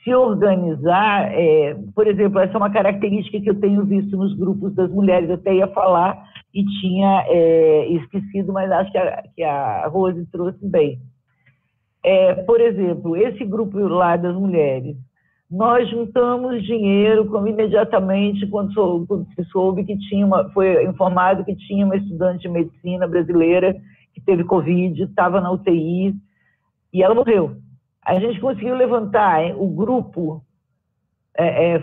se organizar. Por exemplo, essa é uma característica que eu tenho visto nos grupos das mulheres. Eu até ia falar e tinha esquecido, mas acho que a Rose trouxe bem. Por exemplo, esse grupo lá das mulheres, nós juntamos dinheiro imediatamente quando se soube que foi informado que tinha uma estudante de medicina brasileira que teve Covid, estava na UTI e ela morreu. A gente conseguiu levantar o grupo,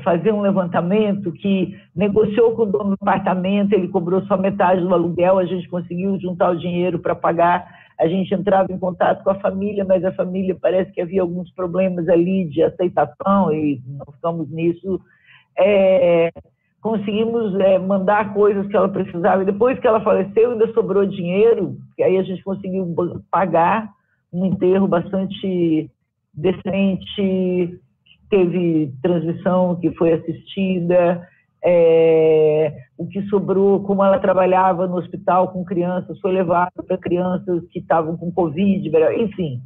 fazer um levantamento que negociou com o dono do apartamento, ele cobrou só metade do aluguel, a gente conseguiu juntar o dinheiro para pagar, a gente entrava em contato com a família, mas a família parece que havia alguns problemas ali de aceitação e não ficamos nisso. Conseguimos mandar coisas que ela precisava, e depois que ela faleceu ainda sobrou dinheiro, e aí a gente conseguiu pagar um enterro bastante decente, teve transmissão que foi assistida, o que sobrou, como ela trabalhava no hospital com crianças, foi levado para crianças que estavam com Covid, enfim.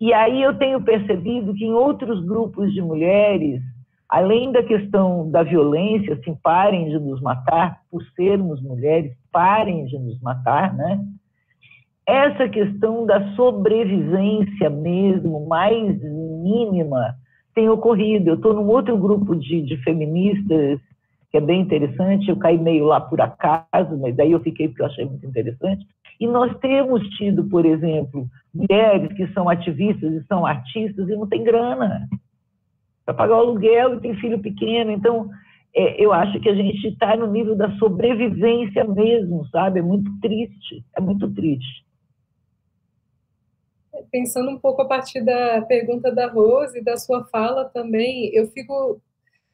E aí eu tenho percebido que em outros grupos de mulheres, além da questão da violência, assim, parem de nos matar, por sermos mulheres, parem de nos matar, né? Essa questão da sobrevivência mesmo, mais mínima, tem ocorrido. Eu estou num outro grupo de feministas, que é bem interessante, eu caí meio lá por acaso, mas daí eu fiquei porque eu achei muito interessante. E nós temos tido, por exemplo, mulheres que são ativistas e são artistas e não tem grana para pagar o aluguel e tem filho pequeno. Então, eu acho que a gente está no nível da sobrevivência mesmo, sabe? É muito triste, é muito triste. Pensando um pouco a partir da pergunta da Rose e da sua fala também, eu fico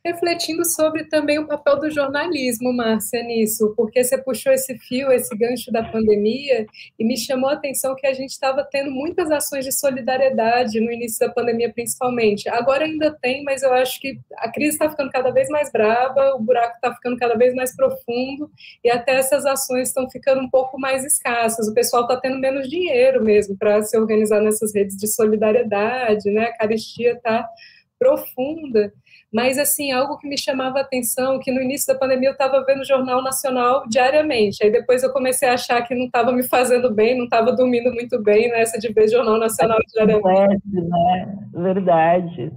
refletindo sobre também o papel do jornalismo, Márcia, nisso, porque você puxou esse fio, esse gancho da pandemia, e me chamou a atenção que a gente estava tendo muitas ações de solidariedade no início da pandemia, principalmente. Agora ainda tem, mas eu acho que a crise está ficando cada vez mais brava, o buraco está ficando cada vez mais profundo, e até essas ações estão ficando um pouco mais escassas. O pessoal está tendo menos dinheiro mesmo para se organizar nessas redes de solidariedade, né? A carestia está profunda, mas, assim, algo que me chamava a atenção, que no início da pandemia eu estava vendo o Jornal Nacional diariamente, aí depois eu comecei a achar que não estava me fazendo bem, não estava dormindo muito bem nessa de ver Jornal Nacional diariamente. Né? Verdade.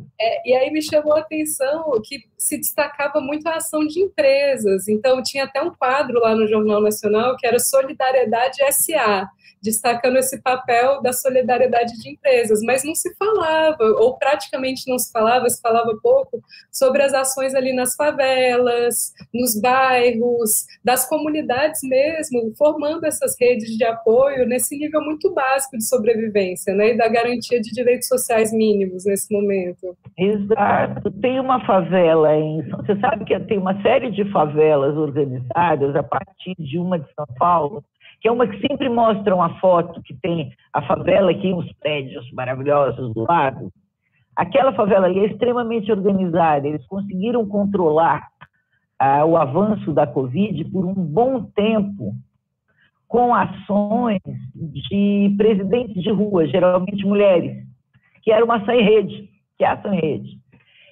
E aí me chamou a atenção que se destacava muito a ação de empresas, então tinha até um quadro lá no Jornal Nacional que era Solidariedade SA, destacando esse papel da solidariedade de empresas, mas não se falava, ou praticamente não se falava pouco, sobre as ações ali nas favelas, nos bairros, das comunidades mesmo, formando essas redes de apoio nesse nível muito básico de sobrevivência, né, e da garantia de direitos sociais mínimos nesse momento. Exato. Tem uma favela você sabe que tem uma série de favelas organizadas a partir de uma de São Paulo, que é uma que sempre mostra uma foto que tem a favela aqui, uns prédios maravilhosos do lado. Aquela favela ali é extremamente organizada, eles conseguiram controlar o avanço da Covid por um bom tempo, com ações de presidentes de rua, geralmente mulheres, que era uma ação em rede, que é ação em rede.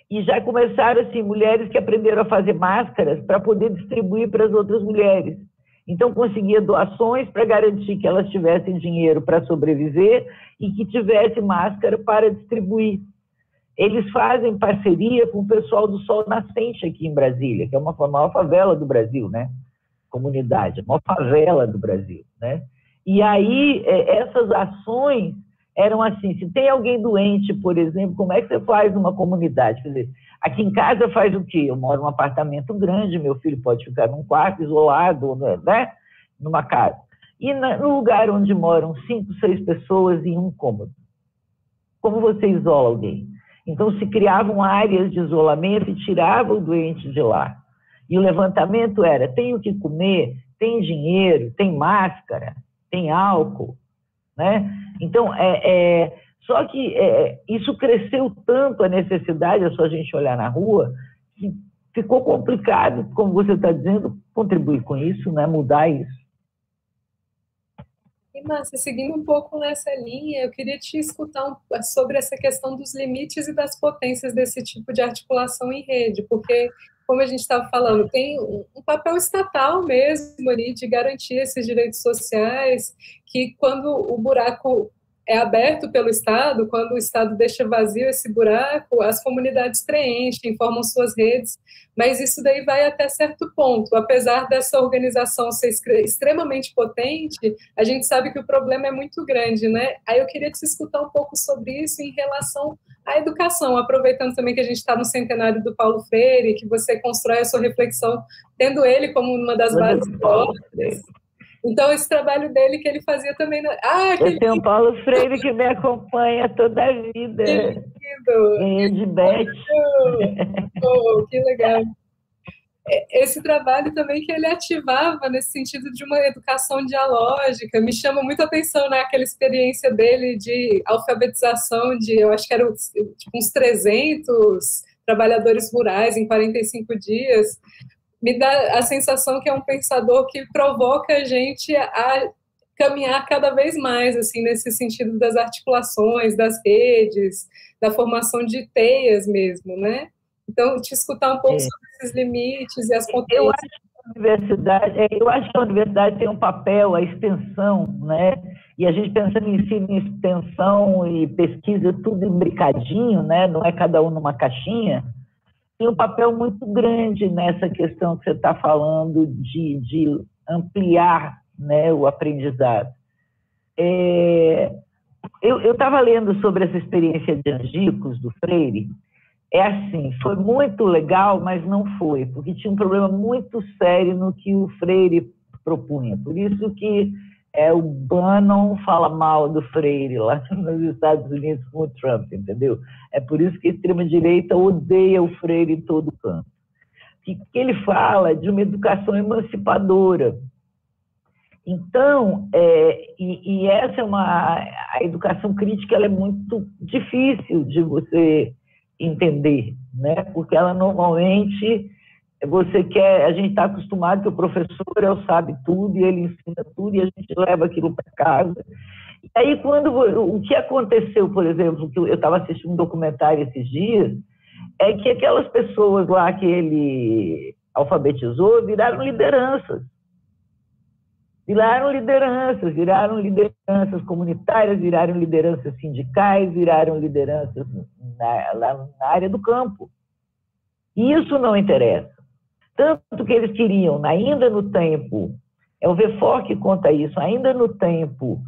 E já começaram, assim, mulheres que aprenderam a fazer máscaras para poder distribuir para as outras mulheres. Então, conseguia doações para garantir que elas tivessem dinheiro para sobreviver e que tivesse máscara para distribuir. Eles fazem parceria com o pessoal do Sol Nascente aqui em Brasília, que é a maior favela do Brasil, né? Comunidade, a maior favela do Brasil, né? E aí, essas ações eram assim, se tem alguém doente, por exemplo, como é que você faz numa comunidade? Quer dizer, aqui em casa faz o quê? Eu moro num apartamento grande, meu filho pode ficar num quarto isolado, né? Numa casa. E no lugar onde moram 5, 6 pessoas em um cômodo, como você isola alguém? Então, se criavam áreas de isolamento e tiravam o doente de lá. E o levantamento era, tem o que comer, tem dinheiro, tem máscara, tem álcool, né? Então, só que isso cresceu tanto a necessidade, é só a gente olhar na rua, que ficou complicado, como você está dizendo, contribuir com isso, né? Mudar isso. E, Márcia, seguindo um pouco nessa linha, eu queria te escutar sobre essa questão dos limites e das potências desse tipo de articulação em rede, porque, como a gente estava falando, tem um papel estatal mesmo ali de garantir esses direitos sociais, que quando o buraco é aberto pelo Estado, quando o Estado deixa vazio esse buraco, as comunidades preenchem, formam suas redes, mas isso daí vai até certo ponto. Apesar dessa organização ser extremamente potente, a gente sabe que o problema é muito grande, né? Aí eu queria te escutar um pouco sobre isso em relação à educação, aproveitando também que a gente está no centenário do Paulo Freire, que você constrói a sua reflexão tendo ele como uma das bases teóricas. Então, esse trabalho dele que ele fazia também... Eu tenho o Paulo Freire que me acompanha toda a vida. Que lindo! De Beth. Oh, que legal! Esse trabalho também que ele ativava nesse sentido de uma educação dialógica, me chama muito a atenção, né? Aquela experiência dele de alfabetização de, eu acho que eram tipo, uns 300 trabalhadores rurais em 45 dias, me dá a sensação que é um pensador que provoca a gente a caminhar cada vez mais, assim, nesse sentido das articulações, das redes, da formação de teias mesmo, né? Então, te escutar um pouco sobre esses limites e as potências. Eu acho que a universidade tem um papel, a extensão, né? E a gente pensando em ensino, em extensão e pesquisa, tudo imbricadinho, né? Não é cada um numa caixinha. Tem um papel muito grande nessa questão que você está falando de ampliar, né, o aprendizado. Eu estava lendo sobre essa experiência de Angicos, do Freire. É assim, foi muito legal, mas não foi, porque tinha um problema muito sério no que o Freire propunha. Por isso que o Bannon fala mal do Freire lá nos Estados Unidos com o Trump, entendeu? É por isso que a extrema-direita odeia o Freire em todo canto. Que ele fala de uma educação emancipadora. Então, essa é a educação crítica, ela é muito difícil de você entender, né? Porque ela normalmente... a gente está acostumado que o professor sabe tudo e ele ensina tudo e a gente leva aquilo para casa. E aí, o que aconteceu, por exemplo, que eu estava assistindo um documentário esses dias, é que aquelas pessoas lá que ele alfabetizou viraram lideranças. Viraram lideranças comunitárias, viraram lideranças sindicais, viraram lideranças lá na área do campo. E isso não interessa. Tanto que eles queriam, ainda no tempo, é o Vefor que conta isso, ainda no tempo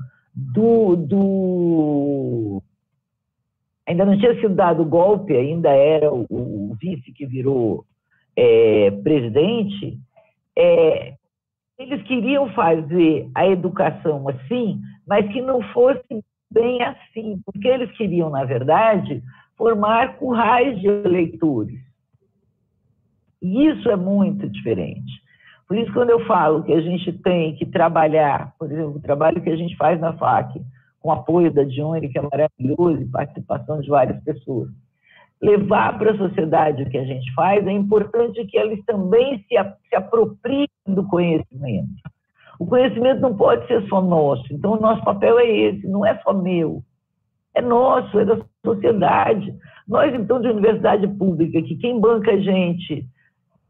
ainda não tinha sido dado o golpe, ainda era o vice que virou presidente, eles queriam fazer a educação assim, mas que não fosse bem assim, porque eles queriam, na verdade, formar currais de eleitores. E isso é muito diferente. Por isso, quando eu falo que a gente tem que trabalhar, por exemplo, o trabalho que a gente faz na FAC, com apoio da Dione, que é maravilhoso, e participação de várias pessoas, levar para a sociedade o que a gente faz, é importante que eles também se apropriem do conhecimento. O conhecimento não pode ser só nosso, então o nosso papel é esse, não é só meu, é nosso, é da sociedade. Nós, então, de universidade pública, que quem banca a gente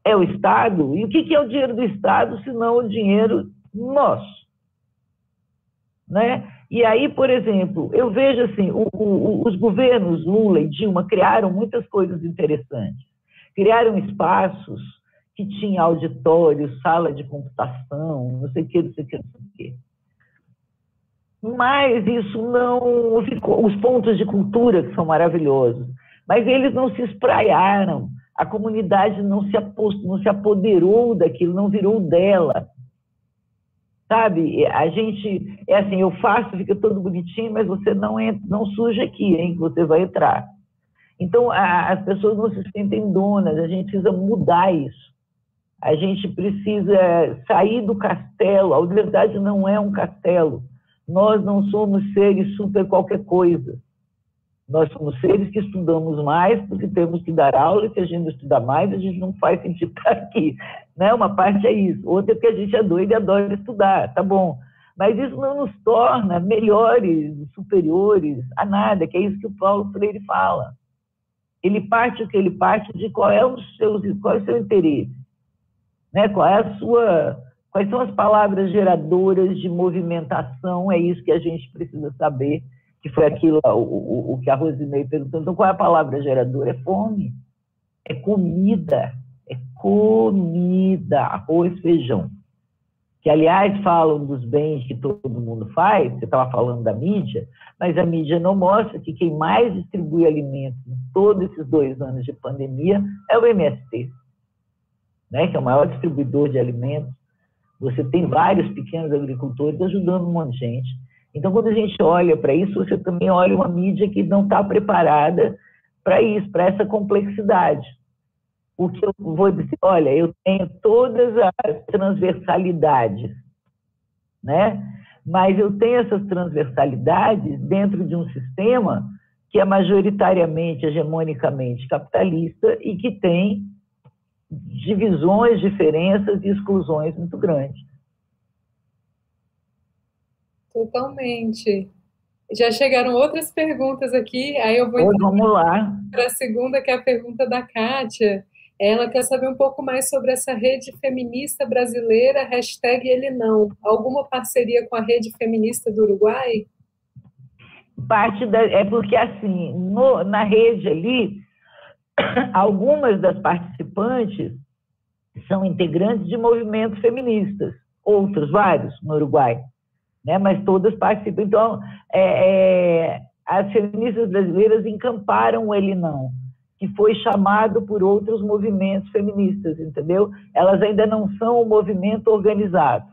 é o Estado, e o que é o dinheiro do Estado, se não o dinheiro nosso? Né? E aí, por exemplo, eu vejo assim, os governos Lula e Dilma criaram muitas coisas interessantes. Criaram espaços que tinham auditório, sala de computação, não sei o que, não sei o que, não sei o que. Mas isso não ficou, os pontos de cultura que são maravilhosos, mas eles não se espraiaram, a comunidade não se apoderou daquilo, não virou dela. Sabe, a gente, é assim, eu faço, fica todo bonitinho, mas você não entra, não suja aqui, hein, que você vai entrar. Então, as pessoas não se sentem donas, a gente precisa mudar isso. A gente precisa sair do castelo, a universidade não é um castelo. Nós não somos seres super qualquer coisa. Nós somos seres que estudamos mais porque temos que dar aula, e se a gente não estudar mais, a gente não faz sentido estar aqui. Né? Uma parte é isso, outra é porque a gente é doido e adora estudar, tá bom. Mas isso não nos torna melhores, superiores a nada, que é isso que o Paulo Freire fala. Ele parte de qual é o seu interesse, né? Quais são as palavras geradoras de movimentação, é isso que a gente precisa saber, que foi aquilo, o que a Rosinei perguntou. Então, qual é a palavra geradora? É fome, é comida, arroz, feijão. Que, aliás, falam dos bens que todo mundo faz, você estava falando da mídia, mas a mídia não mostra que quem mais distribui alimentos em todos esses 2 anos de pandemia é o MST, né, que é o maior distribuidor de alimentos. Você tem vários pequenos agricultores ajudando um monte de gente. Então, quando a gente olha para isso, você também olha uma mídia que não está preparada para isso, para essa complexidade. O que eu vou dizer, olha, eu tenho todas as transversalidades, né? Mas eu tenho essas transversalidades dentro de um sistema que é majoritariamente, hegemonicamente capitalista e que tem divisões, diferenças e exclusões muito grandes. Totalmente. Já chegaram outras perguntas aqui, aí eu vou vamos lá para a segunda, que é a pergunta da Kátia. Ela quer saber um pouco mais sobre essa rede feminista brasileira, #ele não. Alguma parceria com a rede feminista do Uruguai? É porque, assim, na rede ali, algumas das participantes são integrantes de movimentos feministas, outros, vários, no Uruguai, né? Mas todas participam. Então, as feministas brasileiras encamparam o Ele Não, que foi chamado por outros movimentos feministas, entendeu? Elas ainda não são um movimento organizado,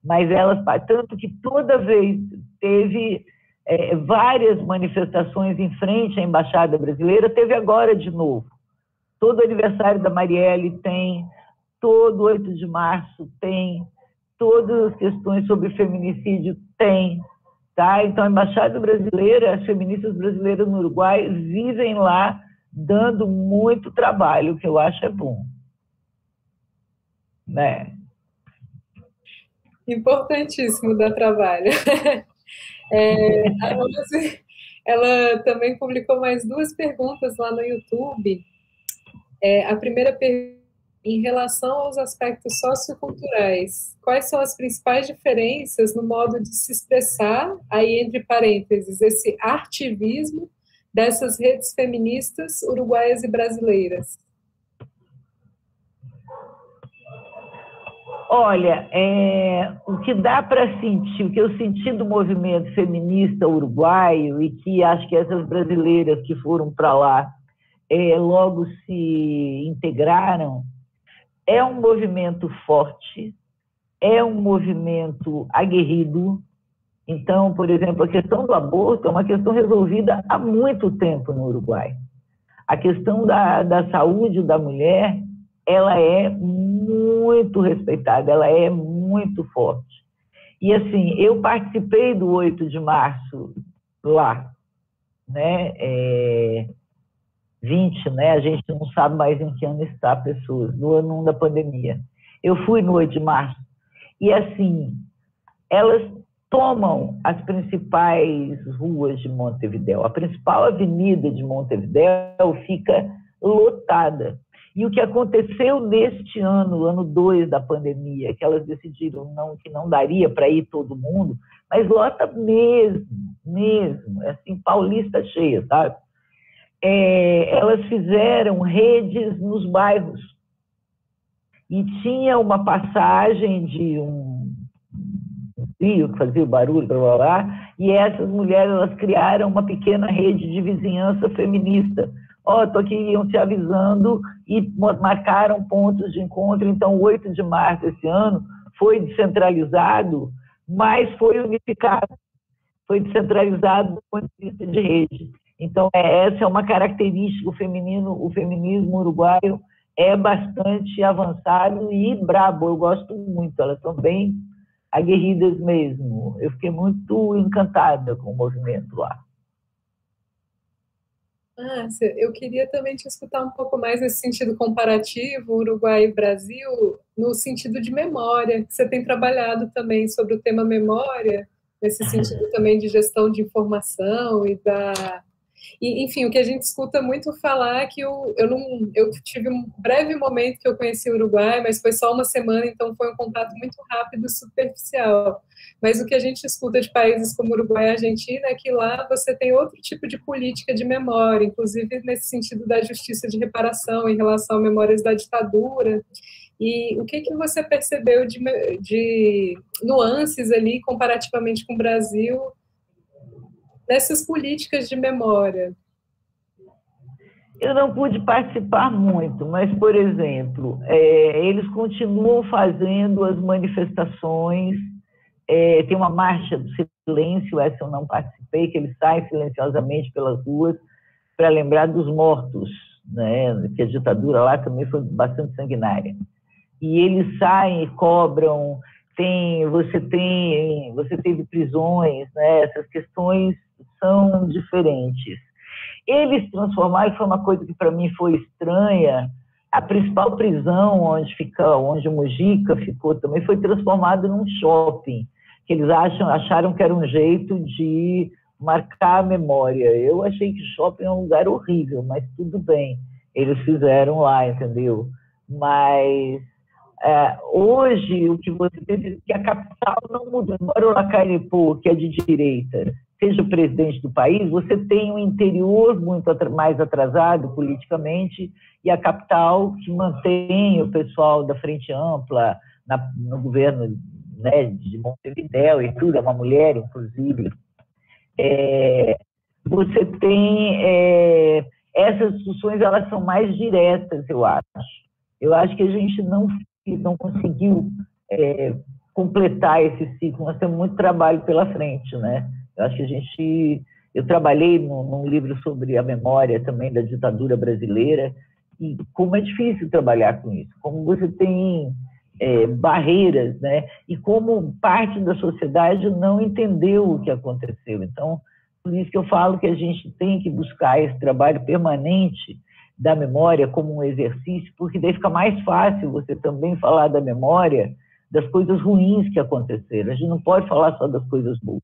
mas elas, tanto que toda vez teve várias manifestações em frente à Embaixada Brasileira, teve agora de novo. Todo aniversário da Marielle tem, todo 8 de março tem, todas as questões sobre feminicídio tem, tá? Então, a Embaixada Brasileira, as feministas brasileiras no Uruguai vivem lá dando muito trabalho, que eu acho é bom. Né? Importantíssimo dar trabalho. A Rose, ela também publicou mais 2 perguntas lá no YouTube. A primeira pergunta, em relação aos aspectos socioculturais, quais são as principais diferenças no modo de se expressar, aí entre parênteses, esse artivismo dessas redes feministas uruguaias e brasileiras? Olha, o que dá para sentir, o que eu senti do movimento feminista uruguaio, e que acho que essas brasileiras que foram para lá logo se integraram, é um movimento forte, é um movimento aguerrido. Então, por exemplo, a questão do aborto é uma questão resolvida há muito tempo no Uruguai. A questão da saúde da mulher, ela é muito respeitada, ela é muito forte. E, assim, eu participei do 8 de março lá, né? 20, né? A gente não sabe mais em que ano está a pessoa, no ano da pandemia. Eu fui no 8 de março e, assim, elas tomam as principais ruas de Montevidéu. A principal avenida de Montevidéu fica lotada. E o que aconteceu neste ano, ano 2 da pandemia, que elas decidiram que não daria para ir todo mundo, mas lota mesmo, assim, Paulista cheia, sabe? Elas fizeram redes nos bairros e tinha uma passagem de um rio que fazia o barulho, blá, blá, blá, e essas mulheres elas criaram uma pequena rede de vizinhança feminista. Tô aqui, iam te avisando, e marcaram pontos de encontro. Então, o 8 de março esse ano foi descentralizado, mas foi unificado, foi descentralizado do ponto de vista de rede. Então, essa é uma característica, o feminismo uruguaio é bastante avançado e brabo, eu gosto muito, elas são bem aguerridas mesmo. Eu fiquei muito encantada com o movimento lá. Eu queria também te escutar um pouco mais nesse sentido comparativo, Uruguai e Brasil, no sentido de memória, que você tem trabalhado também sobre o tema memória, nesse sentido também de gestão de informação e, enfim, o que a gente escuta muito falar é que eu tive um breve momento que eu conheci o Uruguai, mas foi só uma semana, então foi um contato muito rápido e superficial. Mas o que a gente escuta de países como Uruguai e Argentina é que lá você tem outro tipo de política de memória, inclusive nesse sentido da justiça de reparação em relação a memórias da ditadura. E o que você percebeu de nuances ali comparativamente com o Brasil nessas políticas de memória? Eu não pude participar muito, mas, por exemplo, eles continuam fazendo as manifestações, tem uma marcha do silêncio, essa eu não participei, que eles saem silenciosamente pelas ruas para lembrar dos mortos, né, que a ditadura lá também foi bastante sanguinária. E eles saem e cobram, você teve prisões, né, essas questões são diferentes. Eles transformaram, foi uma coisa que para mim foi estranha, a principal prisão onde o Mujica ficou também foi transformado num shopping, que eles acharam que era um jeito de marcar a memória. Eu achei que shopping é um lugar horrível, mas tudo bem, eles fizeram lá, entendeu? Mas hoje o que você tem é que a capital não mudou. Embora o Lacaille-Pou, que é de direita, seja o presidente do país, você tem um interior muito mais atrasado politicamente e a capital que mantém o pessoal da Frente Ampla no governo, né, de Montevidéu e tudo, é uma mulher, inclusive. Você tem essas discussões, elas são mais diretas, eu acho. Eu acho que a gente não conseguiu completar esse ciclo. Nós temos muito trabalho pela frente, né? Eu acho que eu trabalhei num livro sobre a memória também da ditadura brasileira, e como é difícil trabalhar com isso, como você tem barreiras, né? E como parte da sociedade não entendeu o que aconteceu. Então, por isso que eu falo que a gente tem que buscar esse trabalho permanente da memória como um exercício, porque daí fica mais fácil você também falar da memória das coisas ruins que aconteceram. A gente não pode falar só das coisas boas.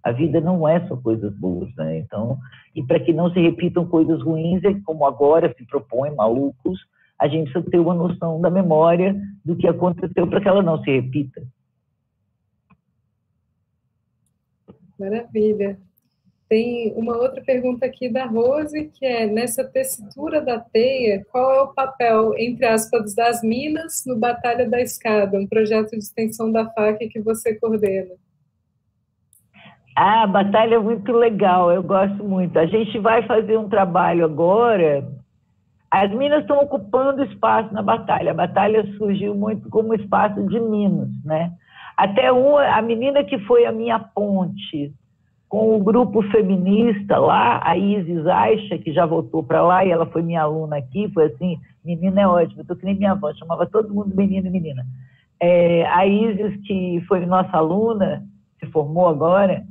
A vida não é só coisas boas, né? Então, e para que não se repitam coisas ruins, como agora se propõe, malucos, a gente precisa ter uma noção da memória do que aconteceu para que ela não se repita. Maravilha. Tem uma outra pergunta aqui da Rose, que é, nessa tessitura da teia, qual é o papel, entre aspas, das Minas no Batalha da Escada, um projeto de extensão da FAC que você coordena? A batalha é muito legal, eu gosto muito. A gente vai fazer um trabalho agora. As Minas estão ocupando espaço na batalha. A batalha surgiu muito como espaço de Minas, né? Até a menina que foi a minha ponte com o grupo feminista lá, a Isis Aixa, que já voltou para lá, e ela foi minha aluna aqui, foi assim, menina é ótima, eu tô que nem minha avó, chamava todo mundo menino e menina. A Isis, que foi nossa aluna, se formou agora,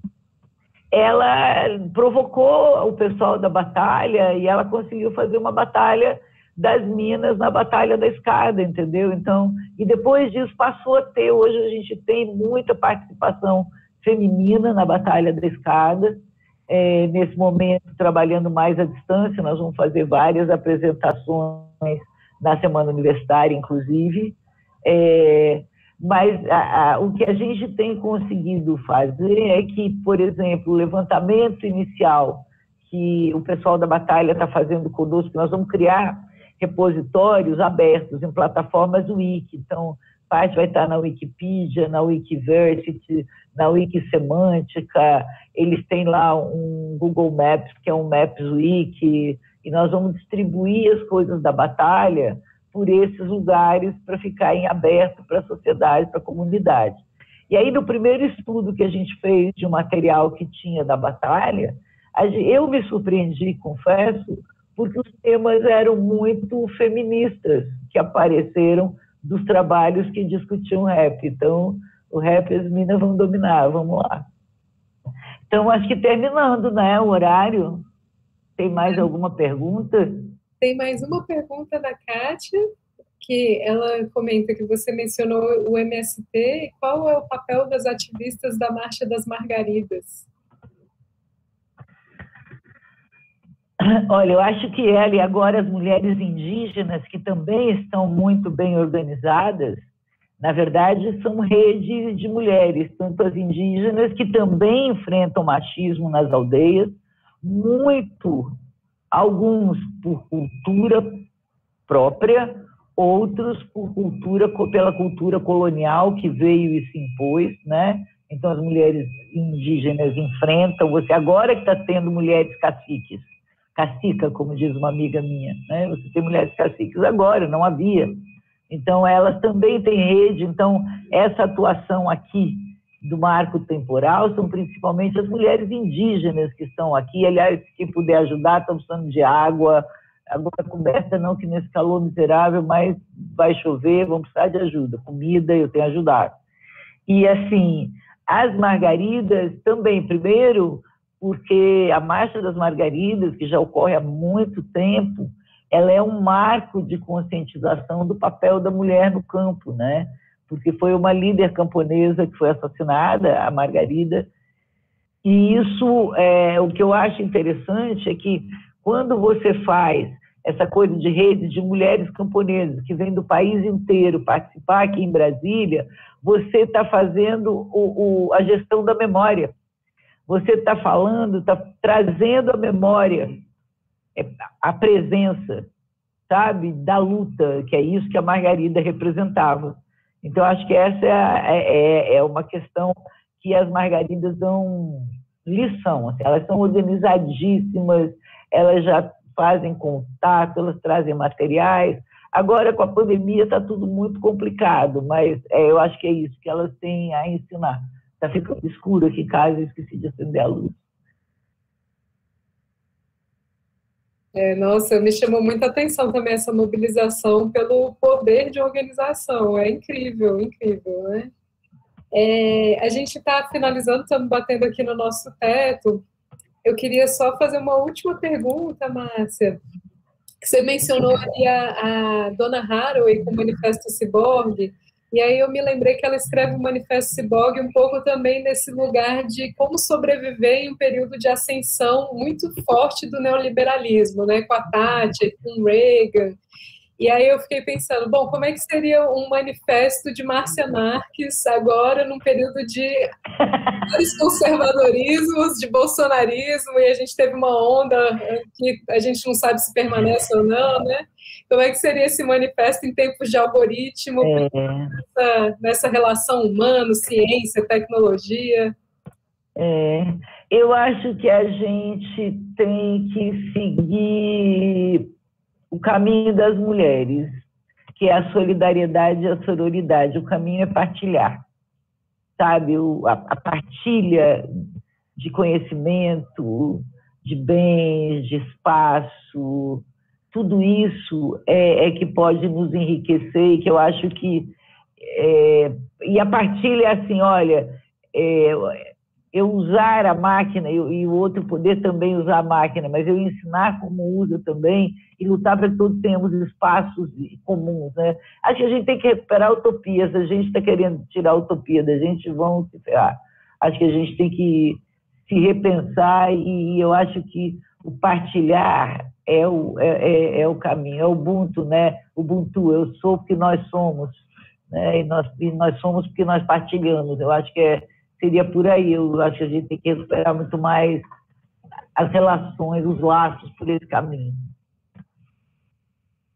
ela provocou o pessoal da batalha e ela conseguiu fazer uma batalha das Minas na Batalha da Escada, entendeu? Então, e depois disso passou a ter, hoje a gente tem muita participação feminina na Batalha da Escada. Nesse momento, trabalhando mais à distância, nós vamos fazer várias apresentações na Semana Universitária, inclusive. Mas o que a gente tem conseguido fazer é que, por exemplo, o levantamento inicial que o pessoal da Batalha está fazendo conosco, nós vamos criar repositórios abertos em plataformas Wiki. Então, parte vai estar na Wikipedia, na Wikiversity, na Wikisemântica, eles têm lá um Google Maps, que é um Maps Wiki, e nós vamos distribuir as coisas da batalha por esses lugares para ficarem abertos para a sociedade, para a comunidade. E aí, no primeiro estudo que a gente fez de um material que tinha da batalha, eu me surpreendi, confesso, porque os temas eram muito feministas que apareceram dos trabalhos que discutiam rap. Então, o rap as minas vão dominar, vamos lá. Então, acho que terminando, né, o horário, tem mais alguma pergunta? Tem mais uma pergunta da Kátia, que ela comenta que você mencionou o MST, e qual é o papel das ativistas da Marcha das Margaridas? Olha, eu acho que ela e agora as mulheres indígenas, que também estão muito bem organizadas, na verdade, são redes de mulheres, tanto as indígenas, que também enfrentam machismo nas aldeias, alguns por cultura própria, outros pela cultura colonial que veio e se impôs, né? Então, as mulheres indígenas enfrentam, agora que está tendo mulheres caciques, cacica, como diz uma amiga minha, né? Você tem mulheres caciques agora, não havia. Então, elas também têm rede. Então, essa atuação aqui do marco temporal são principalmente as mulheres indígenas que estão aqui. Aliás, quem puder ajudar, estão precisando de água. Agora, coberta não, que nesse calor miserável, mas vai chover, vão precisar de ajuda. Comida, eu tenho ajudado. E, assim, as margaridas também, primeiro, porque a Marcha das Margaridas, que já ocorre há muito tempo, ela é um marco de conscientização do papel da mulher no campo, né? Porque foi uma líder camponesa que foi assassinada, a Margarida, e isso, o que eu acho interessante é que quando você faz essa coisa de rede de mulheres camponesas que vêm do país inteiro participar aqui em Brasília, você está fazendo a gestão da memória. Você está falando, está trazendo a memória, a presença, sabe, da luta, que é isso que a Margarida representava. Então, acho que essa é uma questão que as Margaridas dão lição. Assim, elas são organizadíssimas, elas já fazem contato, elas trazem materiais. Agora, com a pandemia, está tudo muito complicado, mas eu acho que é isso que elas têm a ensinar. Está ficando escuro aqui em casa, eu esqueci de acender a luz. Nossa, me chamou muita atenção também essa mobilização pelo poder de organização. É incrível, incrível, né? A gente está finalizando, estamos batendo aqui no nosso teto. Eu queria só fazer uma última pergunta, Márcia. Que você mencionou ali a Donna Haraway com o Manifesto Ciborgue. E aí eu me lembrei que ela escreve o Manifesto Ciborgue um pouco também nesse lugar de como sobreviver em um período de ascensão muito forte do neoliberalismo, né? Com a Thatcher, com Reagan. E aí eu fiquei pensando, bom, como é que seria um manifesto de Márcia Marques agora, num período de conservadorismos, de bolsonarismo, e a gente teve uma onda que a gente não sabe se permanece ou não, né? Como é que seria esse manifesto em tempos de algoritmo, nessa relação humano, ciência, tecnologia? Eu acho que a gente tem que seguir o caminho das mulheres, que é a solidariedade e a sororidade. O caminho é partilhar, sabe? A partilha de conhecimento, de bens, de espaço, tudo isso é que pode nos enriquecer e que eu acho que... e a partilha é assim, olha, eu usar a máquina e o outro poder também usar a máquina, mas eu ensinar como usa também e lutar para que todos tenhamos espaços comuns, né? Acho que a gente tem que recuperar utopias, a gente está querendo tirar a utopia da gente, vão se ferrar. Acho que a gente tem que se repensar e eu acho que o partilhar é o caminho, é o Ubuntu, né? Ubuntu, eu sou porque nós somos, né? E nós somos porque nós partilhamos. Eu acho que seria por aí. Eu acho que a gente tem que recuperar muito mais as relações, os laços por esse caminho.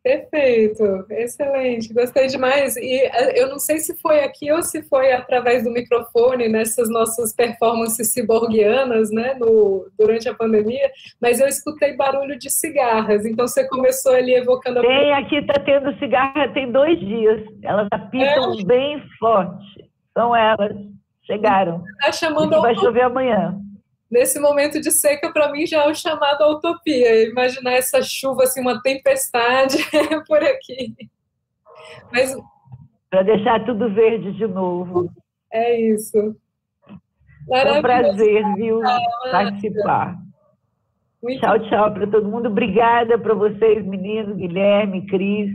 Perfeito, excelente, gostei demais. E eu não sei se foi aqui ou se foi através do microfone nessas nossas performances ciborguianas, né, durante a pandemia, mas eu escutei barulho de cigarras, então você começou ali evocando a... Aqui está tendo cigarra tem 2 dias, elas apitam bem forte, são elas, chegaram. Tá chamando vai chover amanhã. Nesse momento de seca, para mim, já é o chamado à utopia. Imaginar essa chuva, assim, uma tempestade por aqui. Mas... para deixar tudo verde de novo. É isso. É um prazer, viu, participar. Tchau, tchau para todo mundo. Obrigada para vocês, meninos, Guilherme, Cris,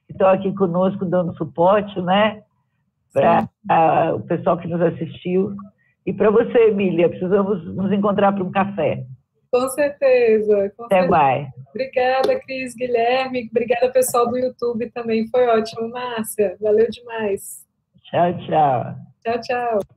que estão aqui conosco dando suporte, né? Para o pessoal que nos assistiu. E para você, Emília, precisamos nos encontrar para um café. Com certeza. Até mais. Obrigada, Cris, Guilherme. Obrigada, pessoal do YouTube também. Foi ótimo, Márcia. Valeu demais. Tchau, tchau. Tchau, tchau.